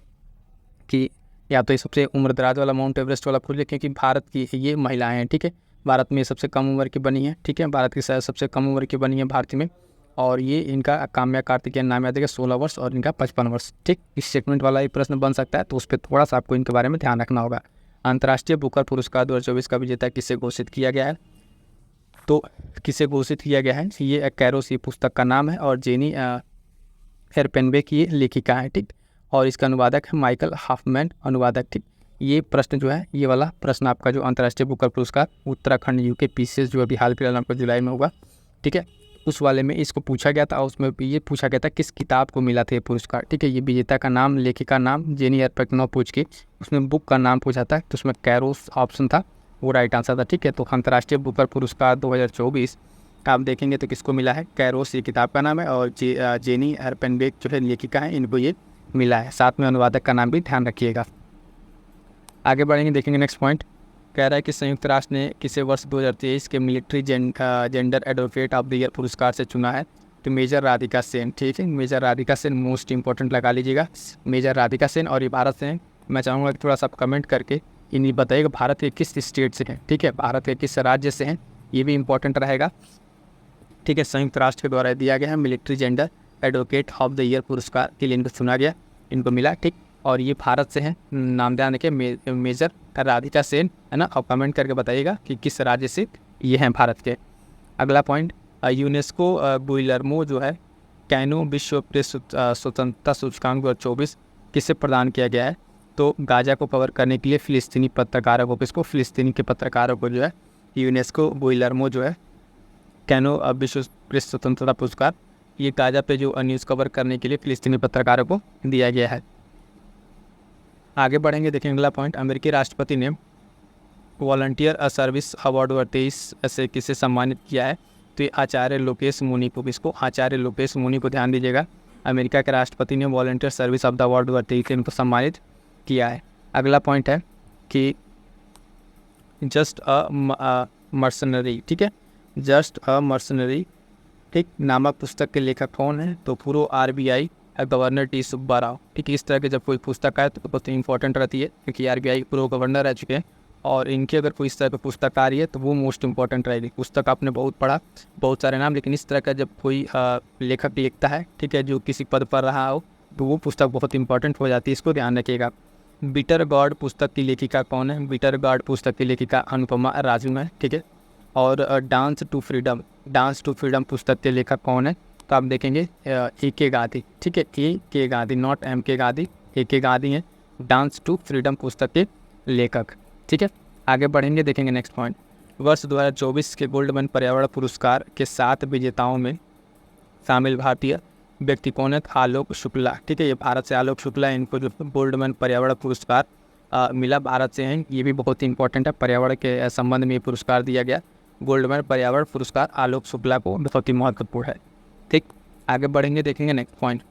कि या तो ये सबसे उम्रदराज वाला माउंट एवरेस्ट वाला खोलिए, क्योंकि भारत की ये महिलाएं हैं। ठीक है, भारत में सबसे कम उम्र की बनी है। ठीक है, भारत की सबसे कम उम्र की बनी है भारतीय में, और ये इनका काम्या कार्तिकेयन नाम याद है, 16 वर्ष और इनका 55 वर्ष। ठीक, इस सेगमेंट वाला ही प्रश्न बन सकता है, तो उस पर थोड़ा सा आपको इनके बारे में ध्यान रखना होगा। अंतर्राष्ट्रीय बुकर पुरस्कार 2024 का विजेता किसे घोषित किया गया है? तो किसे घोषित किया गया है? ये कैरोस, ये पुस्तक का नाम है, और जेनी हेरपेनबेक की ये लेखिका है। ठीक, और इसका अनुवादक है माइकल हॉफमैन, अनुवादक। ठीक, ये प्रश्न जो है, ये वाला प्रश्न आपका जो अंतर्राष्ट्रीय बुकर पुरस्कार उत्तराखंड यूके पीसीएस जो अभी हाल फिलहाल आपको जुलाई में हुआ, ठीक है, उस वाले में इसको पूछा गया था। उसमें ये पूछा गया था किस किताब को मिला था ये पुरस्कार। ठीक है, ये विजेता का नाम, लेखिका नाम जेनी हेरपेनबेक पूछ के उसमें बुक का नाम पूछा था, तो उसमें कैरोस ऑप्शन था, वो राइट आंसर था। ठीक है, तो अंतर्राष्ट्रीय बुकर पुरस्कार 2024 आप देखेंगे तो किसको मिला है? कैरोस, ये किताब का नाम है, और जेनी हेरपेनबेक जो है लेखिका है, इनको ये मिला है। साथ में अनुवादक का नाम भी ध्यान रखिएगा। आगे बढ़ेंगे, देखेंगे नेक्स्ट पॉइंट। कह रहा है कि संयुक्त राष्ट्र ने किसे वर्ष 2023 के military gender advocate of the year पुरस्कार से चुना है? तो मेजर राधिका सेन। ठीक है, major Radhika Sen most important लगा लीजिएगा, मेजर राधिका सेन, और ये भारत से हैं। मैं चाहूँगा कि थोड़ा सा आप कमेंट करके इन्हें बताइएगा भारत के किस स्टेट से हैं। ठीक है, भारत के किस राज्य से हैं, ये भी इंपॉर्टेंट रहेगा। ठीक है, संयुक्त राष्ट्र के द्वारा दिया गया है military gender advocate of the year पुरस्कार के लिए इनको चुना गया, इनको मिला। ठीक, और ये भारत से हैं, नाम ध्यान रखिए, मेजर राधिका सेन, है ना। और कमेंट करके बताइएगा कि किस राज्य से ये हैं भारत के। अगला पॉइंट, यूनेस्को गुइलर्मो जो है कैनो विश्व प्रेस स्वतंत्रता सूचकांक 2024 किसे प्रदान किया गया है? तो गाजा को कवर करने के लिए फ़िलिस्तीनी पत्रकारों को, किसको? फ़िलिस्तीनी के पत्रकारों को जो है यूनेस्को गुइलर्मो जो है कैनो विश्व प्रेस स्वतंत्रता पुरस्कार, ये गाजा पे जो न्यूज़ कवर करने के लिए फ़िलिस्तीनी पत्रकारों को दिया गया है। आगे बढ़ेंगे, देखेंगे अगला पॉइंट। अमेरिकी राष्ट्रपति ने वॉलंटियर सर्विस अवार्ड 2023 से किसे सम्मानित किया है? तो ये आचार्य लोकेश मुनि को, किसको? आचार्य लोकेश मुनि को, ध्यान दीजिएगा। अमेरिका के राष्ट्रपति ने volunteer service of the award 2023 से इनको सम्मानित किया है। अगला पॉइंट है कि जस्ट अ मर्सनरी, ठीक है, जस्ट अ मर्सनरी, ठीक, नामक पुस्तक के लेखक कौन है? तो पूर्व RBI governor T Subba Rao. ठीक है, इस तरह के जब कोई पुस्तक आए तो बहुत इंपॉर्टेंट रहती है, क्योंकि RBI पूर्व गवर्नर रह चुके हैं, और इनकी अगर कोई इस तरह की पुस्तक आ रही है तो वो मोस्ट इंपॉर्टेंट रहेगी। पुस्तक आपने बहुत पढ़ा, बहुत सारे नाम, लेकिन इस तरह का जब कोई लेखक लिखता है, ठीक है, जो किसी पद पर रहा हो, तो वो पुस्तक बहुत इंपॉर्टेंट हो जाती है, इसको ध्यान रखिएगा। बिटर गॉड पुस्तक की लेखिका कौन है? बिटर गॉड पुस्तक की लेखिका अनुपमा राजू है, ठीक है। और डांस टू फ्रीडम पुस्तक के लेखक कौन है? तो आप देखेंगे ए के गांधी, ठीक है, ए के गांधी, नॉट एम के गांधी, ए के गांधी हैं डांस टू फ्रीडम पुस्तक के लेखक, ठीक है। आगे बढ़ेंगे, देखेंगे नेक्स्ट पॉइंट। वर्ष 2024 के गोल्डमैन पर्यावरण पुरस्कार के 7 विजेताओं में शामिल भारतीय व्यक्ति कौन है? आलोक शुक्ला, ठीक है, ये भारत से आलोक शुक्ला है, इनको जो गोल्डमैन पर्यावरण पुरस्कार मिला भारत से हैं। ये भी बहुत इंपॉर्टेंट है, पर्यावरण के संबंध में ये पुरस्कार दिया गया। गोल्डमैन पर्यावरण पुरस्कार आलोक शुक्ला को बहुत ही महत्वपूर्ण है, ठीक। आगे बढ़ेंगे, देखेंगे नेक्स्ट पॉइंट।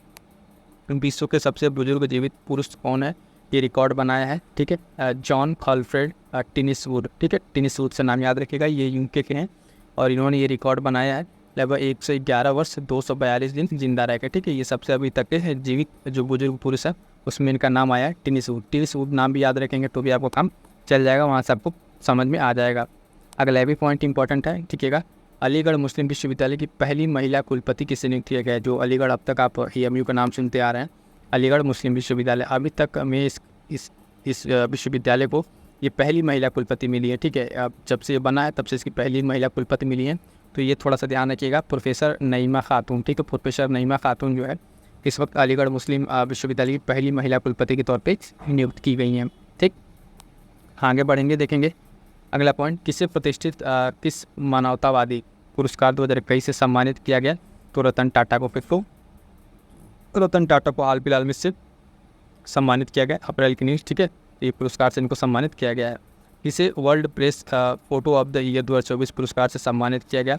विश्व के सबसे बुजुर्ग जीवित पुरुष कौन है? ये रिकॉर्ड बनाया है, ठीक है, जॉन अल्फ्रेड टिनिसवुड, ठीक है, टिनिसवुड से नाम याद रखिएगा, ये यूके के हैं और इन्होंने ये रिकॉर्ड बनाया है। लगभग 111 वर्ष 242 दिन जिंदा रह गए, ठीक है। ये सबसे अभी तक के जीवित जो बुजुर्ग पुरुष है उसमें इनका नाम आया है टिनिसवुड नाम भी याद रखेंगे तो भी आपको काम चल जाएगा, वहाँ से आपको समझ में आ जाएगा। अगला भी पॉइंट इंपॉर्टेंट है, ठीक है। अलीगढ़ मुस्लिम विश्वविद्यालय की पहली महिला कुलपति किसे नियुक्त किया गया है? जो अलीगढ़, अब तक आप AMU का नाम सुनते आ रहे हैं, अलीगढ़ मुस्लिम विश्वविद्यालय, अभी तक में इस विश्वविद्यालय को ये पहली महिला कुलपति मिली है, ठीक है। अब जब से ये बना है तब से इसकी पहली महिला कुलपति मिली है, तो ये थोड़ा सा ध्यान रखिएगा। प्रोफेसर नईमा खातून, ठीक है, प्रोफेसर नईमा खातून जो है इस वक्त अलीगढ़ मुस्लिम विश्वविद्यालय की पहली महिला कुलपति के तौर पर नियुक्त की गई हैं, ठीक। आगे बढ़ेंगे, देखेंगे अगला पॉइंट। किसे प्रतिष्ठित किस मानवतावादी पुरस्कार 2021 से सम्मानित किया गया? तो रतन टाटा को, रतन टाटा को हाल फिलहाल में से सम्मानित किया गया, अप्रैल की न्यूज़, ठीक है। ये पुरस्कार से इनको सम्मानित किया गया है। इसे world press photo of the year 2024 पुरस्कार से सम्मानित किया गया?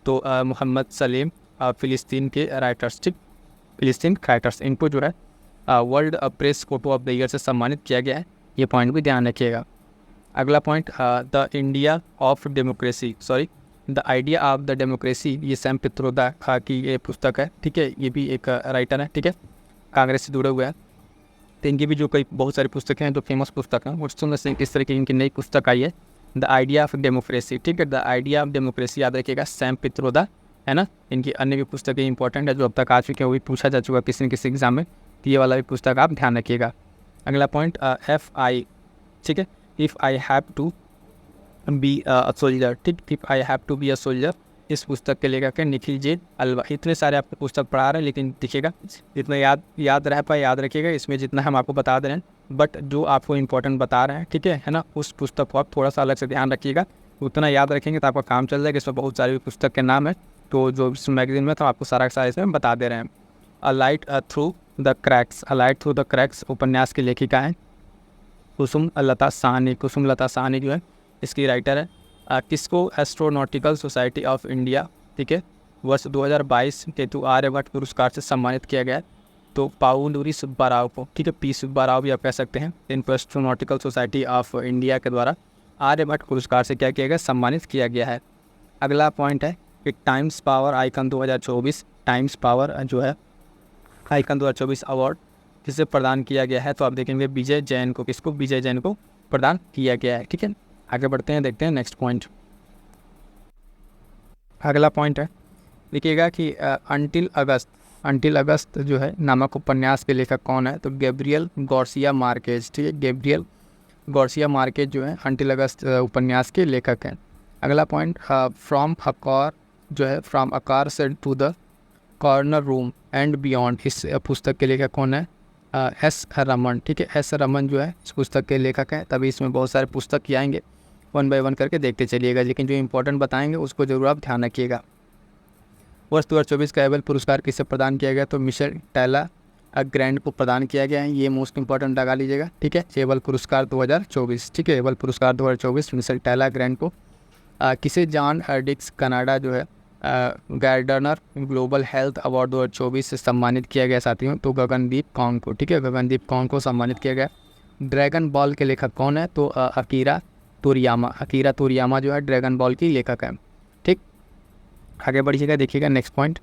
तो मोहम्मद सलीम फ़िलिस्तीन के राइटर्स, ठीक, फ़िलिस्तीन राइटर्स, इनको जो है world press photo of the year से सम्मानित किया गया है। ये पॉइंट भी ध्यान रखिएगा। अगला point, the idea of democracy, ये सैम पित्रोदा की ये पुस्तक है, ठीक है, ये भी एक राइटर है, ठीक है, कांग्रेस से जुड़े हुए हैं। तो इनकी भी जो कई बहुत सारी पुस्तकें हैं, जो फेमस पुस्तक हैं, उसमें से इस तरह की इनकी नई पुस्तक आई है, द आइडिया ऑफ डेमोक्रेसी, ठीक है, द आइडिया ऑफ डेमोक्रेसी याद रखिएगा, सैम पित्रोदा, है ना। इनकी अन्य भी पुस्तकें इंपॉर्टेंट है जो अब तक आ चुके हैं, वो भी पूछा जा चुका किसी न किसी एग्जाम में, तो ये वाला भी पुस्तक आप ध्यान रखिएगा। अगला पॉइंट, FI, ठीक है, if I have to be a soldier, ठीक, if I have to be a soldier, इस पुस्तक के लेखक है निखिल जे अलवा। इतने सारे आपको पुस्तक पढ़ा रहे हैं, लेकिन देखिएगा जितना याद रह पाए याद रखिएगा, इसमें जितना हम आपको बता दे रहे हैं, बट जो आपको इंपॉर्टेंट बता रहे हैं, ठीक है ना, उस पुस्तक को आप थोड़ा सा अलग से ध्यान रखिएगा, उतना याद रखेंगे तो आपका काम चल जाएगा। इसमें बहुत सारी पुस्तक के नाम है, तो जो इस मैगजीन में तो आपको सारा इसमें बता दे रहे हैं। अ लाइट थ्रू द क्रैक्स उपन्यास की लेखिका है कुसुम लता साहनी जो है इसकी राइटर है। किसको एस्ट्रोनॉटिकल सोसाइटी ऑफ इंडिया, ठीक है, वर्ष 2022 हेतु आर्यभट्ट पुरस्कार से सम्मानित किया गया है? तो पाउलूरी सुब्बा राव को, ठीक है, P सुब्बा राव भी आप कह सकते हैं, इनको एस्ट्रोनॉटिकल सोसाइटी ऑफ इंडिया के द्वारा आर्यभट्ट पुरस्कार से क्या किया गया? सम्मानित किया गया है। अगला पॉइंट है कि times power icon 2024, times power जो है आइकन 2024 अवार्ड किसे प्रदान किया गया है? तो आप देखेंगे विजय जैन को, किसको? विजय जैन को प्रदान किया गया है, ठीक है। आगे बढ़ते हैं, देखते हैं नेक्स्ट पॉइंट। अगला पॉइंट है, देखिएगा कि अंटिल अगस्त जो है नामक उपन्यास के लेखक कौन है? तो गैब्रियल गार्सिया मार्केज, ठीक है, गैब्रियल गार्सिया मार्केज जो है अंटिल अगस्त उपन्यास के लेखक हैं। अगला पॉइंट, फ्रॉम अकार से to the corner room and beyond, इस पुस्तक के लेखक कौन है? S रमन, ठीक है, S रमन जो है इस पुस्तक के लेखक हैं। तभी इसमें बहुत सारे पुस्तक ही आएंगे, 1 बाय 1 करके देखते चलिएगा, लेकिन जो इंपॉर्टेंट बताएंगे उसको जरूर आप ध्यान रखिएगा। वर्ष 2024 का एबल पुरस्कार किसे प्रदान किया गया? तो मिशेल टेला ग्रैंड को प्रदान किया गया है, ये मोस्ट इंपॉर्टेंट लगा लीजिएगा, ठीक है, एबल पुरस्कार 2024, ठीक है, एबल पुरस्कार 2024 मिशेल टेला ग्रैंड को। किसे जॉन डिक्स कनाडा जो है गार्डनर ग्लोबल हेल्थ अवार्ड 2024 से सम्मानित किया गया साथियों? तो गगनदीप कौंग को, ठीक है, गगनदीप कौंग को सम्मानित किया गया। ड्रैगन बॉल के लेखक कौन है? तो अकीरा तोरियामा जो है ड्रैगन बॉल की लेखक है, ठीक। आगे बढ़िएगा, देखिएगा नेक्स्ट पॉइंट,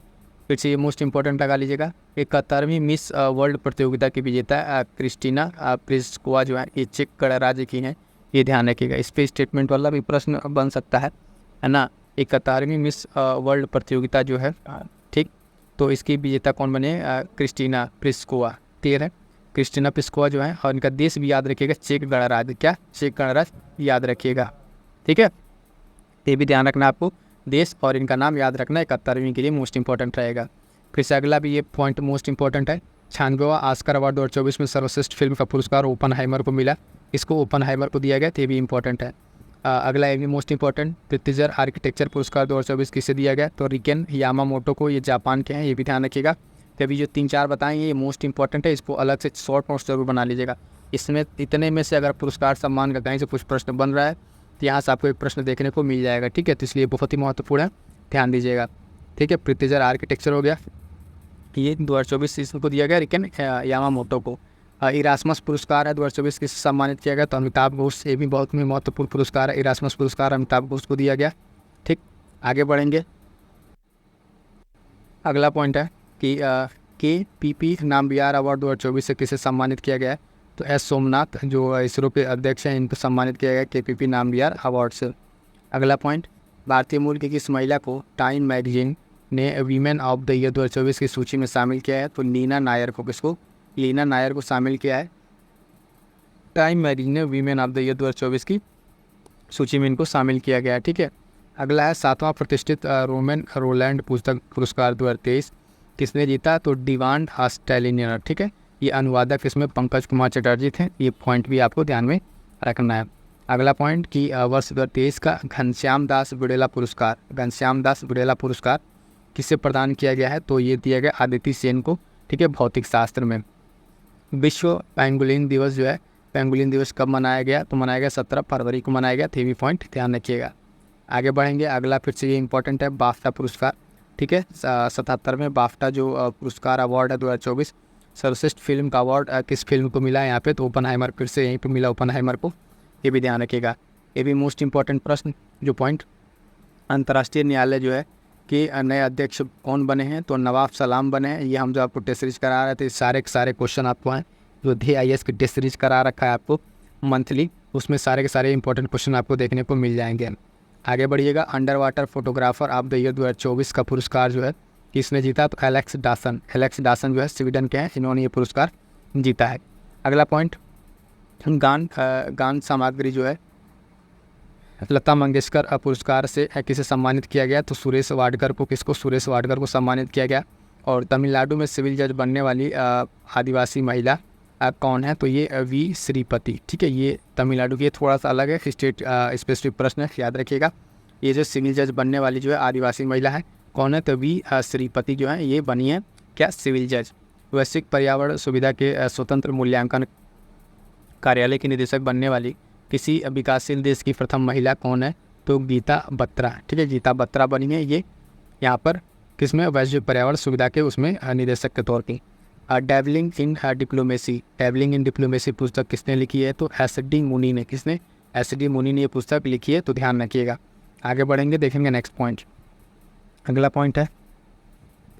फिर से ये मोस्ट इंपॉर्टेंट लगा लीजिएगा। 71वीं मिस वर्ल्ड प्रतियोगिता की विजेता क्रिस्टीना प्लिस्कोवा जो है ये चेक गणराज्य की हैं, ये ध्यान रखिएगा। इस पे स्टेटमेंट वाला भी प्रश्न बन सकता है ना। 71वीं मिस वर्ल्ड प्रतियोगिता जो है, ठीक, तो इसकी विजेता कौन बने? Kristina Pliskova. क्लियर है? क्रिस्टीना प्लिस्कोवा जो है, और इनका देश भी याद रखिएगा, चेक गणराज्य। क्या? चेक गणराज्य याद रखिएगा, ठीक है। ये भी ध्यान रखना आपको, देश और इनका नाम याद रखना 71वीं के लिए मोस्ट इंपॉर्टेंट रहेगा। फिर से अगला भी ये पॉइंट मोस्ट इंपॉर्टेंट है। 96वां ऑस्कर अवार्ड 2024 में सर्वश्रेष्ठ फिल्म का पुरस्कार ओपनहाइमर को मिला। इसको ओपनहाइमर को दिया गया, तो ये भी इंपॉर्टेंट है। अगला ये भी मोस्ट इंपॉर्टेंट, प्रित्जर आर्किटेक्चर पुरस्कार 2024 किसे दिया गया? तो रिकेन यामामोटो को। ये जापान के हैं, ये भी ध्यान रखिएगा। तो अभी जो 3-4 बताएंगे ये मोस्ट इंपॉर्टेंट है, इसको अलग से शॉर्ट नोट्स जरूर बना लीजिएगा। इसमें इतने में से अगर पुरस्कार सम्मान का कहीं से कुछ प्रश्न बन रहा है तो यहाँ से आपको एक प्रश्न देखने को मिल जाएगा, ठीक है। तो इसलिए बहुत ही महत्वपूर्ण है, ध्यान दीजिएगा, ठीक है। प्रित्जर आर्किटेक्चर हो गया, ये 2024 इसको दिया गया रिकेन यामामोटो को। इरास्मस पुरस्कार है 2024 किसे सम्मानित किया गया? तो अमिताभ घोष। ये भी बहुत ही महत्वपूर्ण पुरस्कार है, इरास्मस पुरस्कार अमिताभ घोष को दिया गया, ठीक। आगे बढ़ेंगे। अगला पॉइंट है कि KPP नामबियार अवार्ड 2024 से किसे सम्मानित किया गया है? तो एस सोमनाथ जो इसरो के अध्यक्ष हैं, इनको सम्मानित किया गया KPP नामबियार अवार्ड से। अगला पॉइंट, भारतीय मूल की किस महिला को टाइम मैगजीन ने वीमेन ऑफ द ईयर 2024 की सूची में शामिल किया है? तो लीना नायर को। किसको? लीना नायर को शामिल किया है टाइम मैगजीन ने वीमेन ऑफ द ईयर 2024 की सूची में, इनको शामिल किया गया है, ठीक है। अगला है 7वां प्रतिष्ठित रोमन रोलैंड पुस्तक पुरस्कार 2023 किसने जीता? तो डिवान ऑस्ट्रेलियन, ठीक है। ये अनुवादक इसमें पंकज कुमार चटर्जी थे। ये पॉइंट भी आपको ध्यान में रखना है। अगला पॉइंट कि वर्ष 2023 का घनश्याम दास बुडेला पुरस्कार, घनश्याम दास बुडेला पुरस्कार किसे प्रदान किया गया है? तो ये दिया गया आदिति सेन को, ठीक है, भौतिक शास्त्र में। विश्व पेंगुलिन दिवस जो है, पेंगुलिन दिवस कब मनाया गया? तो मनाया गया 17 फरवरी को मनाया गया। तो भी पॉइंट ध्यान रखिएगा। आगे बढ़ेंगे। अगला फिर से ये इंपॉर्टेंट है, बाफ्टा पुरस्कार, ठीक है। 77वें बाफ्टा जो पुरस्कार अवार्ड है 2024, सर्वश्रेष्ठ फिल्म का अवार्ड किस फिल्म को मिला है यहाँ पे? तो ओपनहाइमर, फिर से यहीं पे मिला ओपनहाइमर को। ये भी ध्यान रखिएगा। ये भी मोस्ट इंपॉर्टेंट प्रश्न जो पॉइंट। अंतर्राष्ट्रीय न्यायालय जो है कि नए अध्यक्ष कौन बने हैं? तो नवाब सलाम बने हैं। ये हम जो आपको टेस्ट सीरीज करा रहे थे, सारे के सारे क्वेश्चन आपको हैं जो DIS की टेस्ट सीरीज करा रखा है आपको मंथली, उसमें सारे के सारे इंपॉर्टेंट क्वेश्चन आपको देखने को मिल जाएंगे। आगे बढ़िएगा। Underwater photographer of the year 2024 का पुरस्कार जो है किसने जीता? तो एलेक्स डासन। एलेक्स डासन जो है स्वीडन के हैं, इन्होंने ये पुरस्कार जीता है। अगला पॉइंट, गान सामग्री जो है लता मंगेशकर पुरस्कार से किसे सम्मानित किया गया? तो सुरेश वाडकर को। किसको? सुरेश वाडकर को सम्मानित किया गया। और तमिलनाडु में सिविल जज बनने वाली आदिवासी महिला कौन है? तो ये V श्रीपति, ठीक है। ये तमिलनाडु की, थोड़ा सा अलग है, स्टेट स्पेसिफिक प्रश्न है, याद रखिएगा। ये जो सिविल जज बनने वाली जो है आदिवासी महिला है, कौन है? तो V श्रीपति जो है ये बनी है क्या? सिविल जज। वैश्विक पर्यावरण सुविधा के स्वतंत्र मूल्यांकन कार्यालय की निदेशक बनने वाली किसी विकासशील देश की प्रथम महिला कौन है? तो गीता बत्रा, ठीक है। गीता बत्रा बनी है ये यहाँ पर किसमें? वैश्विक पर्यावरण सुविधा के उसमें निदेशक के तौर की। डेवलिंग इन डिप्लोमेसी, डेवलिंग इन डिप्लोमेसी पुस्तक किसने लिखी है? तो SD मुनी ने। किसने? SD मुनी ने ये पुस्तक लिखी है, तो ध्यान रखिएगा। आगे बढ़ेंगे, देखेंगे नेक्स्ट पॉइंट। अगला पॉइंट है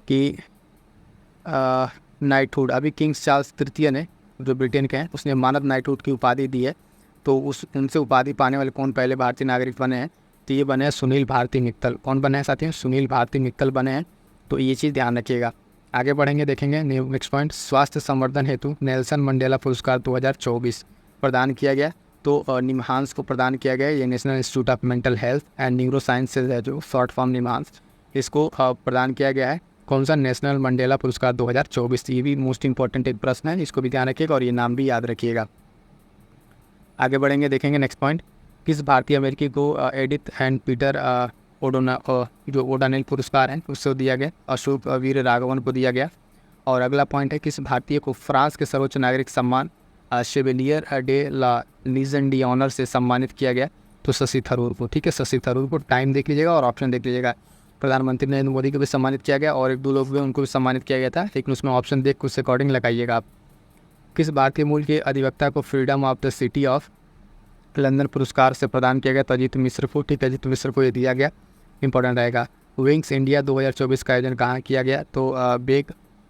कि नाइटहुड, अभी किंग्स चार्ल्स तृतीय ने, जो ब्रिटेन के हैं, उसने मानद नाइटहुड की उपाधि दी है। तो उनसे उपाधि पाने वाले कौन पहले भारतीय नागरिक बने हैं? तो ये बने हैं सुनील भारती मित्तल। कौन बने हैं साथियों? सुनील भारती मित्तल बने हैं। तो ये चीज़ ध्यान रखिएगा। आगे बढ़ेंगे, देखेंगे नेक्स्ट पॉइंट। स्वास्थ्य संवर्धन हेतु नेल्सन मंडेला पुरस्कार 2024 प्रदान किया गया। तो निम्हांस को प्रदान किया गया। ये national institute of mental health and neuro sciences है, जो शॉर्ट फॉर्म निम्हांस, इसको प्रदान किया गया है। कौन सा? नेशनल मंडेला पुरस्कार 2024। ये भी मोस्ट इंपॉर्टेंट एक प्रश्न है, इसको भी ध्यान रखिएगा और ये नाम भी याद रखिएगा। आगे बढ़ेंगे, देखेंगे नेक्स्ट पॉइंट। किस भारतीय अमेरिकी को एडिथ एंड पीटर जो ओडानेल पुरस्कार है उसको दिया गया? अशोक वीर राघवन को दिया गया। और अगला पॉइंट है, किस भारतीय को फ्रांस के सर्वोच्च नागरिक सम्मान Chevalier de la Legion d'Honneur से सम्मानित किया गया? तो शशि थरूर को, ठीक है। शशि थरूर को। टाइम देख लीजिएगा और ऑप्शन देख लीजिएगा। प्रधानमंत्री नरेंद्र मोदी को भी सम्मानित किया गया और 1-2 लोग भी उनको भी सम्मानित किया गया था, लेकिन उसमें ऑप्शन देख के उससे अकॉर्डिंग लगाइएगा आप। किस भारतीय मूल के अधिवक्ता को freedom of the city of London पुरस्कार से प्रदान किया गया? तो अजीत मिश्र को, ठीक है। अजीत मिश्र को ये दिया गया, इंपॉर्टेंट रहेगा। विंग्स इंडिया 2024 का आयोजन कहाँ किया गया? तो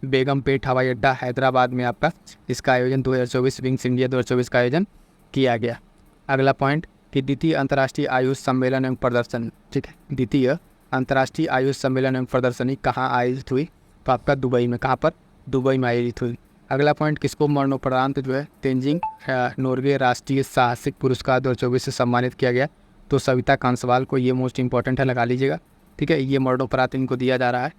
बेगमपेट हवाई अड्डा हैदराबाद में आपका इसका आयोजन 2024 विंग्स इंडिया 2024 का आयोजन किया गया। अगला पॉइंट कि द्वितीय अंतर्राष्ट्रीय आयुष सम्मेलन एवं प्रदर्शनी, ठीक है, द्वितीय अंतर्राष्ट्रीय आयुष सम्मेलन एवं प्रदर्शनी कहाँ आयोजित हुई? तो आपका दुबई में। कहाँ पर? दुबई में आयोजित हुई। अगला पॉइंट किसको मरणोपरांत जो है तेंजिंग नोर्गे राष्ट्रीय साहसिक पुरस्कार 2024 से सम्मानित किया गया? तो सविता कांसवाल को। ये मोस्ट इंपॉर्टेंट है, लगा लीजिएगा, ठीक है। ये मरणोपरांत इनको दिया जा रहा है,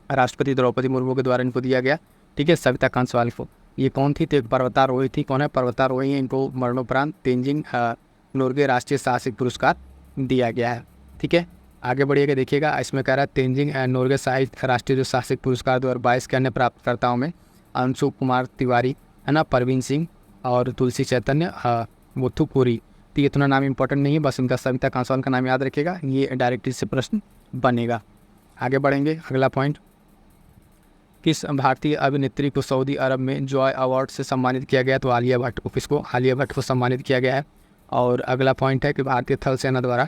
राष्ट्रपति द्रौपदी मुर्मू के द्वारा इनको दिया गया, ठीक है, सविता कांसवाल को। ये कौन थी? तो एक पर्वतारोही थी। कौन है? पर्वतारोही है। इनको मरणोपरांत तेंजिंग नोर्गे राष्ट्रीय साहसिक पुरस्कार दिया गया है, ठीक है। आगे बढ़िएगा, देखिएगा इसमें कह रहा है तेंजिंग नोर्गे साहित्य राष्ट्रीय जो साहसिक पुरस्कार 2022 के अन्य प्राप्तकर्ताओं में अंशु कुमार तिवारी है ना, परवीन सिंह और तुलसी चैतन्य मुथुकुरी। तो ये इतना नाम इंपॉर्टेंट नहीं है, बस इनका सविता कांसवाल का नाम याद रखिएगा, ये डायरेक्टली से प्रश्न बनेगा। आगे बढ़ेंगे, अगला पॉइंट किस भारतीय अभिनेत्री को सऊदी अरब में जॉय अवार्ड से सम्मानित किया गया? तो आलिया भट्ट को। किसको? आलिया भट्ट को सम्मानित किया गया है। और अगला पॉइंट है कि भारतीय थल सेना द्वारा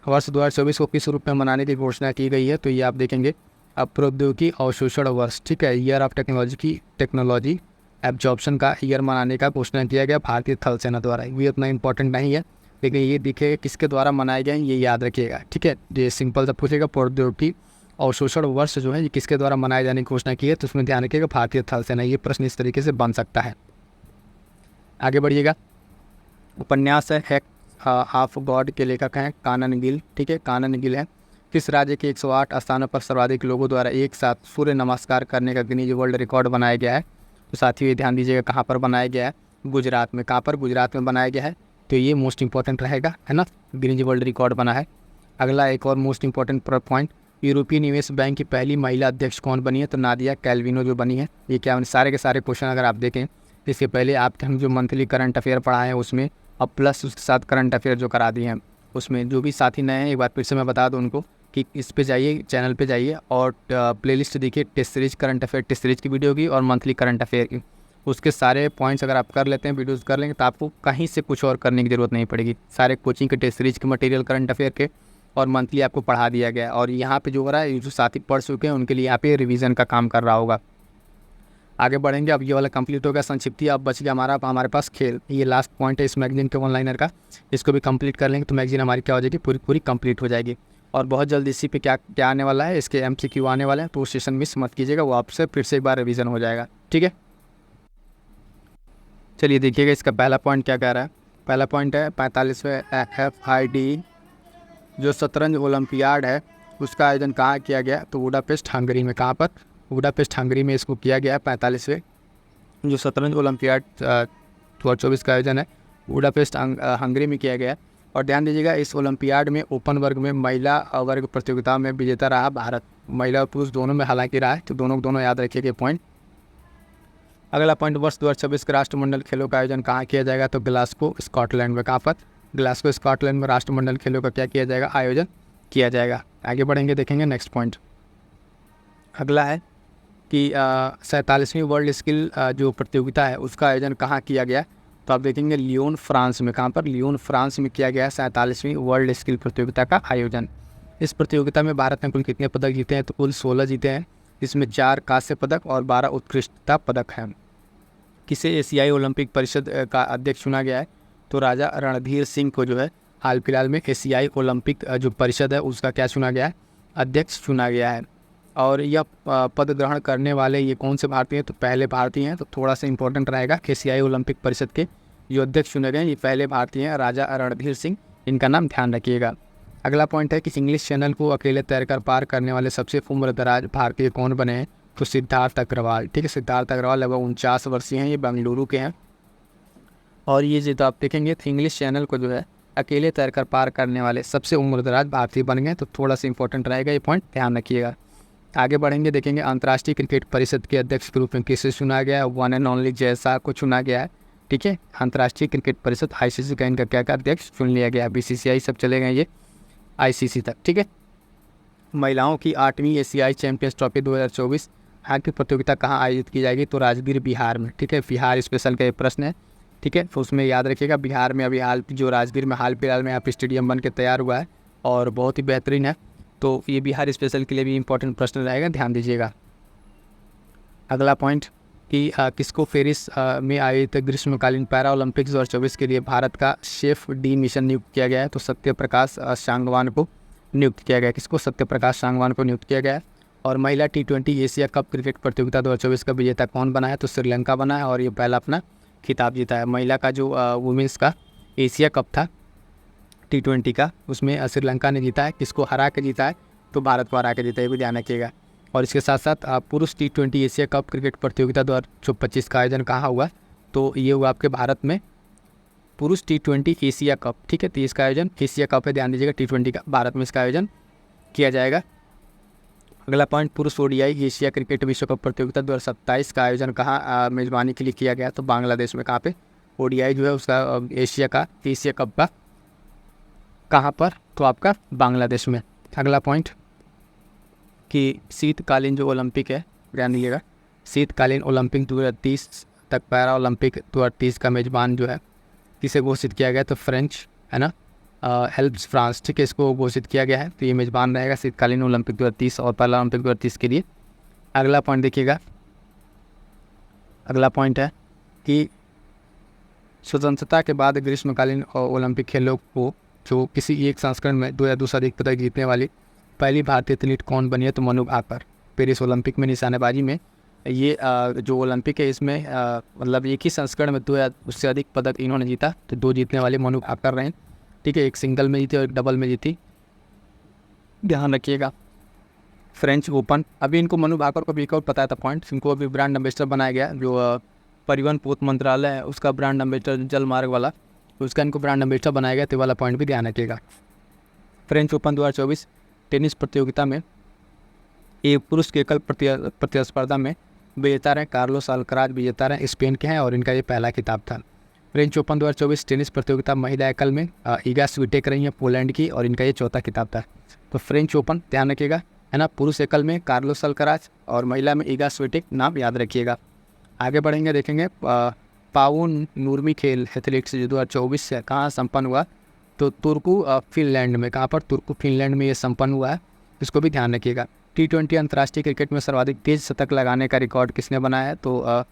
वर्ष 2024 को किस रूप में मनाने की घोषणा की गई है? तो ये आप देखेंगे प्रौद्योगिकी अवशोषण वर्ष, ठीक है, ईयर ऑफ टेक्नोलॉजी एब्जॉर्प्शन का ईयर मनाने का घोषणा किया गया भारतीय थल सेना द्वारा। ये उतना इंपॉर्टेंट नहीं है, लेकिन ये दिखेगा किसके द्वारा मनाए गए, ये याद रखिएगा, ठीक है। ये सिंपल सा पूछेगा प्रौद्योगिकी अवशोषण वर्ष जो है ये किसके द्वारा मनाए जाने की घोषणा की है? तो उसमें ध्यान रखिएगा भारतीय थल सेना। ये प्रश्न इस तरीके से बन सकता है। आगे बढ़िएगा, उपन्यास है हाफ गॉड के लेखक हैं कानन गिल, ठीक है, कानन गिल है। किस राज्य के 108 स्थानों पर सर्वाधिक लोगों द्वारा एक साथ सूर्य नमस्कार करने का गिनीज वर्ल्ड रिकॉर्ड बनाया गया है? तो साथियों ये ध्यान दीजिएगा कहाँ पर बनाया गया है? गुजरात में। कहाँ पर? गुजरात में बनाया गया है। तो ये मोस्ट इंपॉर्टेंट रहेगा, है ना, गिनीज वर्ल्ड रिकॉर्ड बना है। अगला एक और मोस्ट इंपॉर्टेंट पॉइंट, यूरोपीय निवेश बैंक की पहली महिला अध्यक्ष कौन बनी है? तो नादिया कैल्विनो जो बनी है। ये क्या सारे के सारे क्वेश्चन अगर आप देखें, इसके पहले आपके हम जो मंथली करंट अफेयर पढ़ाए हैं उसमें, और प्लस उसके साथ करंट अफेयर जो करा दिए हैं उसमें, जो भी साथी नए हैं एक बार फिर से मैं बता दूं उनको कि इस पे जाइए, चैनल पे जाइए और प्लेलिस्ट देखिए, test series current affair test series की वीडियो की और मंथली करंट अफेयर की। उसके सारे पॉइंट्स अगर आप कर लेते हैं, वीडियोज़ कर लेंगे, तो आपको कहीं से कुछ और करने की ज़रूरत नहीं पड़ेगी। सारे कोचिंग के टेस्ट सीरीज के मटेरियल करंट अफेयर के और मंथली आपको पढ़ा दिया गया है। और यहाँ पे जो हो रहा है, जो साथी पढ़ चुके हैं उनके लिए यहाँ पे रिवीजन का काम कर रहा होगा। आगे बढ़ेंगे, अब ये वाला कंप्लीट हो गया संक्षिप्ति। अब बच गया हमारे पास खेल। ये लास्ट पॉइंट है इस मैगजीन के वन लाइनर का, इसको भी कंप्लीट कर लेंगे तो मैगजीन हमारी क्या हो जाएगी? पूरी कंप्लीट हो जाएगी। और बहुत जल्द इसी पे क्या आने वाला है, इसके MCQ आने वाले हैं, तो सेशन मिस मत कीजिएगा, वो आपसे फिर से एक बार रिवीजन हो जाएगा, ठीक है। चलिए देखिएगा इसका पहला पॉइंट क्या कह रहा है। पहला पॉइंट है 45वें FIDE जो शतरंज ओलंपियाड है उसका आयोजन कहाँ किया गया? तो बुडापेस्ट हंगरी में। कहाँ पर? बुडापेस्ट हंगरी में इसको किया गया है। 45वें जो शतरंज ओलंपियाड 2024 का आयोजन है बुडापेस्ट हंगरी में किया गया है। और ध्यान दीजिएगा इस ओलंपियाड में ओपन वर्ग में महिला वर्ग प्रतियोगिता में विजेता रहा भारत, महिला और पुरुष दोनों में हालांकि रहा है, तो दोनों याद रखिएगा पॉइंट। अगला पॉइंट, वर्ष 2026 के राष्ट्रमंडल खेलों का आयोजन कहाँ किया जाएगा? तो ग्लासगो स्कॉटलैंड में। कहाँ पर? ग्लासगो स्कॉटलैंड में राष्ट्रमंडल खेलों का क्या किया जाएगा? आयोजन किया जाएगा। आगे बढ़ेंगे, देखेंगे नेक्स्ट पॉइंट। अगला है कि 47वीं वर्ल्ड स्किल जो प्रतियोगिता है उसका आयोजन कहाँ किया गया? तो आप देखेंगे लियोन फ्रांस में। कहाँ पर? लियोन फ्रांस में किया गया है 47वीं वर्ल्ड स्किल प्रतियोगिता का आयोजन। इस प्रतियोगिता में भारत ने कुल कितने पदक जीते हैं? तो कुल 16 जीते हैं, इसमें 4 कांस्य पदक और 12 उत्कृष्टता पदक हैं। किसे एशियाई ओलंपिक परिषद का अध्यक्ष चुना गया है? तो राजा रणधीर सिंह को जो है हाल फिलहाल में एशियाई ओलंपिक जो परिषद है उसका क्या चुना गया है? अध्यक्ष चुना गया है। और यह पद ग्रहण करने वाले ये कौन से भारतीय हैं? तो पहले भारतीय हैं, तो थोड़ा सा इंपॉर्टेंट रहेगा कि एशियाई ओलंपिक परिषद के जो अध्यक्ष चुने गए ये पहले भारतीय हैं, राजा रणधीर सिंह, इनका नाम ध्यान रखिएगा। अगला पॉइंट है कि इंग्लिश चैनल को अकेले तैरकर पार करने वाले सबसे उम्र दराज भारतीय कौन बने हैं? तो सिद्धार्थ अग्रवाल, ठीक है, सिद्धार्थ अग्रवाल लगभग 49 वर्षीय हैं, ये बेंगलुरु के हैं। और ये जो आप देखेंगे तो इंग्लिश चैनल को जो है अकेले तैरकर पार करने वाले सबसे उम्रदराज भारतीय बन गए, तो थोड़ा सा इंपॉर्टेंट रहेगा ये पॉइंट, ध्यान रखिएगा। आगे बढ़ेंगे, देखेंगे अंतर्राष्ट्रीय क्रिकेट परिषद के अध्यक्ष के रूप में किसे चुना गया है? One and only Jay Shah को चुना गया है, ठीक है। अंतर्राष्ट्रीय क्रिकेट परिषद ICC का इनका क्या अध्यक्ष चुन लिया गया है। BCCI सब चले गए ये ICC तक, ठीक है। महिलाओं की 8वीं एशियाई चैंपियंस ट्रॉफी 2024 हॉकी प्रतियोगिता कहाँ आयोजित की जाएगी? तो राजगीर बिहार में, ठीक है। बिहार स्पेशल का ये प्रश्न है, ठीक है, तो उसमें याद रखिएगा बिहार में अभी जो राजगीर में हाल फिलहाल में यहाँ पर स्टेडियम बन के तैयार हुआ है और बहुत ही बेहतरीन है, तो ये बिहार स्पेशल के लिए भी इंपॉर्टेंट प्रश्न रहेगा, ध्यान दीजिएगा। अगला पॉइंट कि किसको पेरिस में आयोजित ग्रीष्मकालीन पैरा ओलंपिक्स 2024 के लिए भारत का शेफ डी मिशन नियुक्त किया गया है। तो सत्यप्रकाश सांगवान को नियुक्त किया गया है। किसको? सत्यप्रकाश सांगवान को नियुक्त किया गया है। और महिला T20 एशिया कप क्रिकेट प्रतियोगिता 2024 का विजेता कौन बना है? तो श्रीलंका बना है और ये पहला अपना खिताब जीता है। महिला का जो वुमेंस का एशिया कप था T20 का, उसमें श्रीलंका ने जीता है। किसको हरा के जीता है? तो भारत को हरा के जीता है, ये भी ध्यान रखिएगा। और इसके साथ साथ पुरुष T20 एशिया कप क्रिकेट प्रतियोगिता 2025 का आयोजन कहाँ हुआ? तो ये हुआ आपके भारत में पुरुष T20 एशिया कप, ठीक है। तो इसका आयोजन एशिया कप है, ध्यान दीजिएगा, T20 का भारत में इसका आयोजन किया जाएगा। अगला पॉइंट, पुरुष ODI एशिया क्रिकेट विश्व कप प्रतियोगिता 2027 का आयोजन कहाँ मेज़बानी के लिए किया गया? तो बांग्लादेश में। कहाँ पे? ODI जो है उसका एशिया कप का कहाँ पर? तो आपका बांग्लादेश में। अगला पॉइंट कि शीतकालीन जो ओलंपिक है, ध्यान दीजिएगा, शीतकालीन ओलंपिक 2030 तक पैरा ओलंपिक 2030 का मेज़बान जो है किसे घोषित किया गया? तो फ्रेंच है ना, हेल्प्स फ्रांस, ठीक है, इसको घोषित किया गया है। तो ये मेज़बान रहेगा शीतकालीन ओलंपिक 2030 और पैरा ओलंपिक 2030 के लिए। अगला पॉइंट देखिएगा, अगला पॉइंट है कि स्वतंत्रता के बाद ग्रीष्मकालीन ओलंपिक खेलों को जो किसी एक संस्करण में 2 या 2 से अधिक पदक जीतने वाली पहली भारतीय एथलीट कौन बनी है? तो मनु भाकर। पेरिस ओलंपिक में निशानेबाजी में ये जो ओलंपिक है इसमें मतलब एक ही संस्करण में 2 या उससे अधिक पदक इन्होंने जीता। तो 2 जीतने वाले मनु भाकर रहे, ठीक है। एक सिंगल में जीती और एक डबल में जीती, ध्यान रखिएगा। फ्रेंच ओपन, अभी इनको मनु भाकर को भी एक और पता था पॉइंट, इनको अभी ब्रांड एम्बेसडर बनाया गया। जो परिवहन पोत मंत्रालय है उसका ब्रांड एम्बेसडर जल मार्ग वाला, उसका इनको ब्रांड एम्बेसडर बनाया गया। तो वाला पॉइंट भी ध्यान रखिएगा। फ्रेंच ओपन 2024 टेनिस प्रतियोगिता में एक पुरुष के एकल प्रतिस्पर्धा में विजेता रहे कार्लोस अल्कराज विजेता रहे, स्पेन के हैं और इनका ये पहला खिताब था। फ्रेंच ओपन 2024 टेनिस प्रतियोगिता महिला एकल में ईगा स्विटेक रही है पोलैंड की और इनका ये चौथा खिताब था। तो फ्रेंच ओपन ध्यान रखिएगा, है ना, पुरुष एकल में कार्लोस अल्कराज और महिला में ईगा स्विटेक, नाम याद रखिएगा। आगे बढ़ेंगे, देखेंगे पावो नूर्मी खेल एथलेटिक्स जो 2024 से कहाँ संपन्न हुआ? तो तुर्कू फिनलैंड में। कहाँ पर? तुर्कू फिनलैंड में ये संपन्न हुआ है, इसको भी ध्यान रखिएगा। T20 अंतर्राष्ट्रीय क्रिकेट में सर्वाधिक तेज शतक लगाने का रिकॉर्ड किसने बनाया है? तो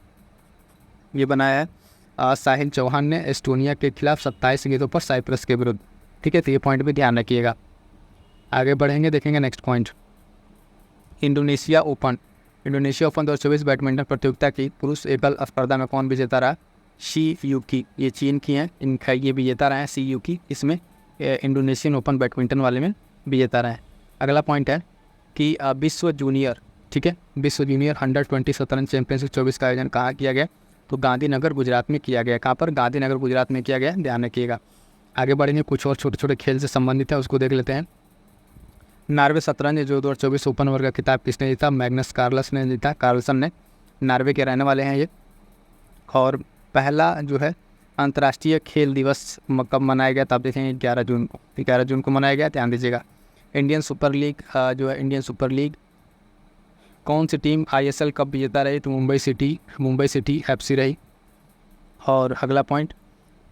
ये बनाया है साहिल चौहान ने एस्टोनिया के खिलाफ 27 गेंदों पर साइप्रस के विरुद्ध, ठीक है। तो ये पॉइंट भी ध्यान रखिएगा। आगे बढ़ेंगे, देखेंगे next point, Indonesia open 2024 badminton प्रतियोगिता की पुरुष एकल स्पर्धा में कौन विजेता रहा? शी यूकी, ये चीन की हैं, इनका ये विजेता रहे हैं शी यूकी, इसमें इंडोनेशियन ओपन बैडमिंटन वाले में विजेता रहे हैं। अगला पॉइंट है कि विश्व जूनियर, ठीक है, विश्व जूनियर 120 शतरंज चैंपियनशिप 24 का आयोजन कहाँ किया गया? तो गांधीनगर गुजरात में किया गया। कहाँ पर? गांधीनगर गुजरात में किया गया, ध्यान रखिएगा। आगे बढ़ेंगे, कुछ और छोटे छोटे खेल से संबंधित है उसको देख लेते हैं। नॉर्वे शतरंज जो 2024 ओपन वर्ग का खिताब किसने जीता? मैग्नस कार्लसन ने जीता, कार्लसन ने, नॉर्वे के रहने वाले हैं ये। और पहला जो है अंतर्राष्ट्रीय खेल दिवस कब मनाया गया? तो आप देखेंगे 11 जून को मनाया गया, ध्यान दीजिएगा। इंडियन सुपर लीग जो है, इंडियन सुपर लीग कौन सी टीम ISL कप विजेता रही? तो मुंबई सिटी FC रही। और अगला पॉइंट,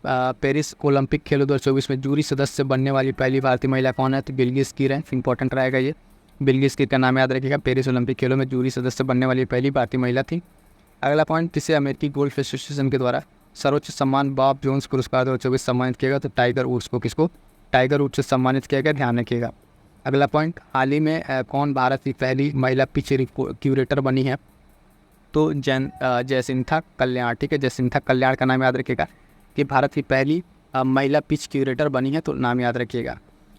पेरिस ओलंपिक खेलों 2024 में जूरी सदस्य बनने वाली पहली भारतीय महिला कौन है? तो बिल्किस कीर है, इंपॉर्टेंट रहेगा ये, बिल्किस कीर का नाम याद रखिएगा। पेरिस ओलंपिक खेलों में जूरी सदस्य बनने वाली पहली भारतीय महिला थी। अगला पॉइंट, जिसे अमेरिकी गोल्फ एसोसिएशन के द्वारा सर्वोच्च सम्मान बॉब जोन्स पुरस्कार 2024 सम्मानित किया गया। तो टाइगर वुड्स को, किसको? टाइगर वुड्स से सम्मानित किया गया, ध्यान रखिएगा। अगला पॉइंट, हाल ही में कौन भारत की पहली महिला पिच क्यूरेटर बनी है? तो जयसिंथा कल्याण, ठीक है, जयसिंथा कल्याण का नाम याद रखिएगा कि भारत की पहली महिला पिच क्यूरेटर बनी है, तो नाम याद रखिएगा।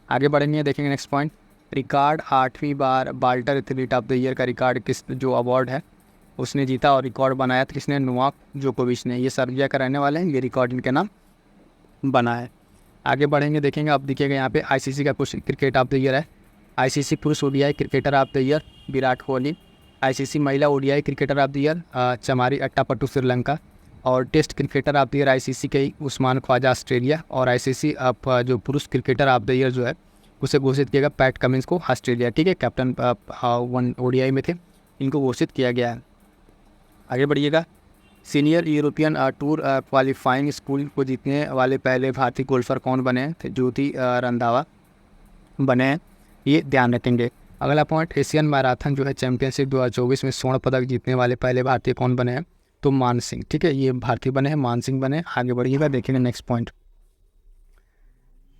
आगे बढ़ेंगे, देखेंगे नेक्स्ट पॉइंट, रिकॉर्ड 8वीं बार world athlete of the year का रिकॉर्ड किस जो अवार्ड है उसने जीता और रिकॉर्ड बनाया था किसने? नोवाक जोकोविच ने। ये सर्बिया का रहने वाले हैं, ये रिकॉर्ड इनके नाम बना है। आगे बढ़ेंगे, देखेंगे, अब देखिएगा यहाँ पे ICC का कुछ क्रिकेट ऑफ द ईयर है। ICC पुरुष ODI cricketer of the year Virat Kohli, ICC महिला ODI cricketer of the year Chamari Athapaththu Sri, और test cricketer of the year ICC के उस्मान ख्वाजा ऑस्ट्रेलिया, और ICC जो पुरुष क्रिकेटर ऑफ द ईयर जो है उसे घोषिट किया गया पैट कमिंस को ऑस्ट्रेलिया, ठीक है, कैप्टन 1 ODI में थे, इनको घोषित किया गया है। आगे बढ़िएगा, senior European tour qualifying school को जीतने वाले पहले भारतीय गोल्फर कौन बने हैं? थे ज्योति रंधावा बने हैं, ये ध्यान रखेंगे। अगला पॉइंट, एशियन मैराथन जो है चैंपियनशिप 2024 में स्वर्ण पदक जीतने वाले पहले भारतीय कौन बने हैं? तो मान सिंह, ठीक है, ये भारतीय बने हैं, मान सिंह बने। आगे बढ़िएगा, देखेंगे नेक्स्ट पॉइंट।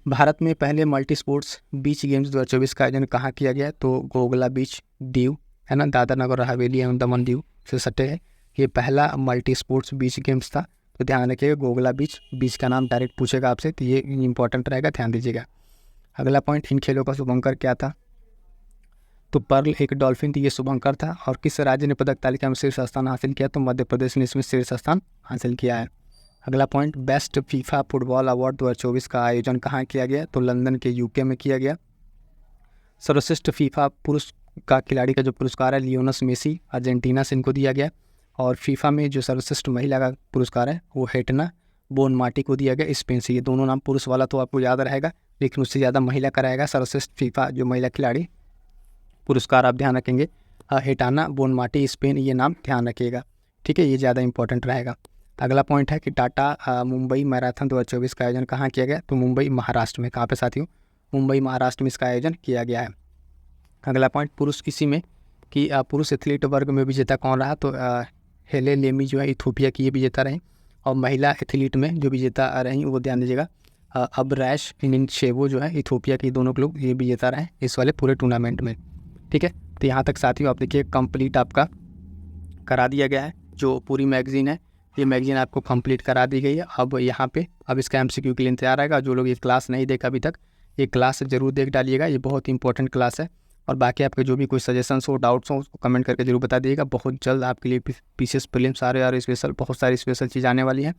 भारत में पहले मल्टी स्पोर्ट्स बीच गेम्स 2024 का आयोजन कहाँ किया गया? तो गोगला बीच, दीव, है ना, दादरा नगर हवेली एवं दमन दीव से सटे है। ये पहला मल्टी स्पोर्ट्स बीच गेम्स था, तो ध्यान रखिएगा गोगला बीच, बीच का नाम डायरेक्ट पूछेगा आपसे, तो ये इंपॉर्टेंट रहेगा, ध्यान दीजिएगा। अगला पॉइंट, इन खेलों का शुभंकर क्या था? तो पर्ल एक डॉल्फिन थी, ये शुभंकर था। और किस राज्य ने पदक तालिका में शीर्ष स्थान हासिल किया? तो मध्य प्रदेश ने इसमें शीर्ष स्थान हासिल किया है। अगला point, best FIFA football award 2024 का आयोजन कहाँ किया गया? तो लंदन के यूके में किया गया। सर्वश्रेष्ठ फीफा पुरुष का खिलाड़ी का जो पुरस्कार है लियोनस मेसी अर्जेंटीना से इनको दिया गया। और फीफा में जो सर्वश्रेष्ठ महिला का पुरस्कार है वो हेटना बोनमाटी को दिया गया, स्पेन से। ये दोनों नाम पुरुष वाला तो आपको याद रहेगा, लेकिन उससे ज़्यादा महिला का रहेगा। सर्वश्रेष्ठ फीफा जो महिला खिलाड़ी पुरस्कार आप ध्यान रखेंगे, हेटाना बोनमाटी स्पेन, ये नाम ध्यान रखिएगा, ठीक है, ये ज़्यादा इंपॉर्टेंट रहेगा। अगला पॉइंट है कि टाटा मुंबई मैराथन 2024 का आयोजन कहाँ किया गया? तो मुंबई महाराष्ट्र में। कहाँ पे साथियों? मुंबई महाराष्ट्र में इसका आयोजन किया गया है। अगला पॉइंट, पुरुष किसी में कि पुरुष एथलीट वर्ग में विजेता कौन रहा? तो हेले लेमी जो है इथोपिया की ये विजेता रहीं। और महिला एथलीट में जो विजेता रहीं वो ध्यान दीजिएगा, अब रैश इन शेवो जो है इथोपिया के दोनों लोग ये विजेता रहे इस वाले पूरे टूर्नामेंट में, ठीक है। तो यहाँ तक साथियों आप देखिए कंप्लीट आपका करा दिया गया है। जो पूरी मैगज़ीन है ये मैगज़ीन आपको कंप्लीट करा दी गई है। अब यहाँ पे अब इसका एमसीक्यू के लिए इंतजार आएगा। जो लोग ये क्लास नहीं देखा अभी तक, ये क्लास ज़रूर देख डालिएगा, ये बहुत इंपॉर्टेंट क्लास है। और बाकी आपके जो भी कोई सजेशंस हो, डाउट्स हो, उसको कमेंट करके जरूर बता दीजिएगा। बहुत जल्द आपके लिए पीसीएस प्रीलिम्स आ रहे हैं और स्पेशल बहुत सारी स्पेशल चीज़ आने वाली है।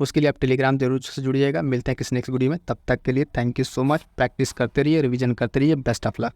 उसके लिए आप टेलीग्राम जरूर से जुड़िएगा। मिलते हैं किसी नेक्स्ट वीडियो में, तब तक के लिए thank you so much. Practice करते रहिए, रिवीजन करते रहिए, बेस्ट ऑफ लक।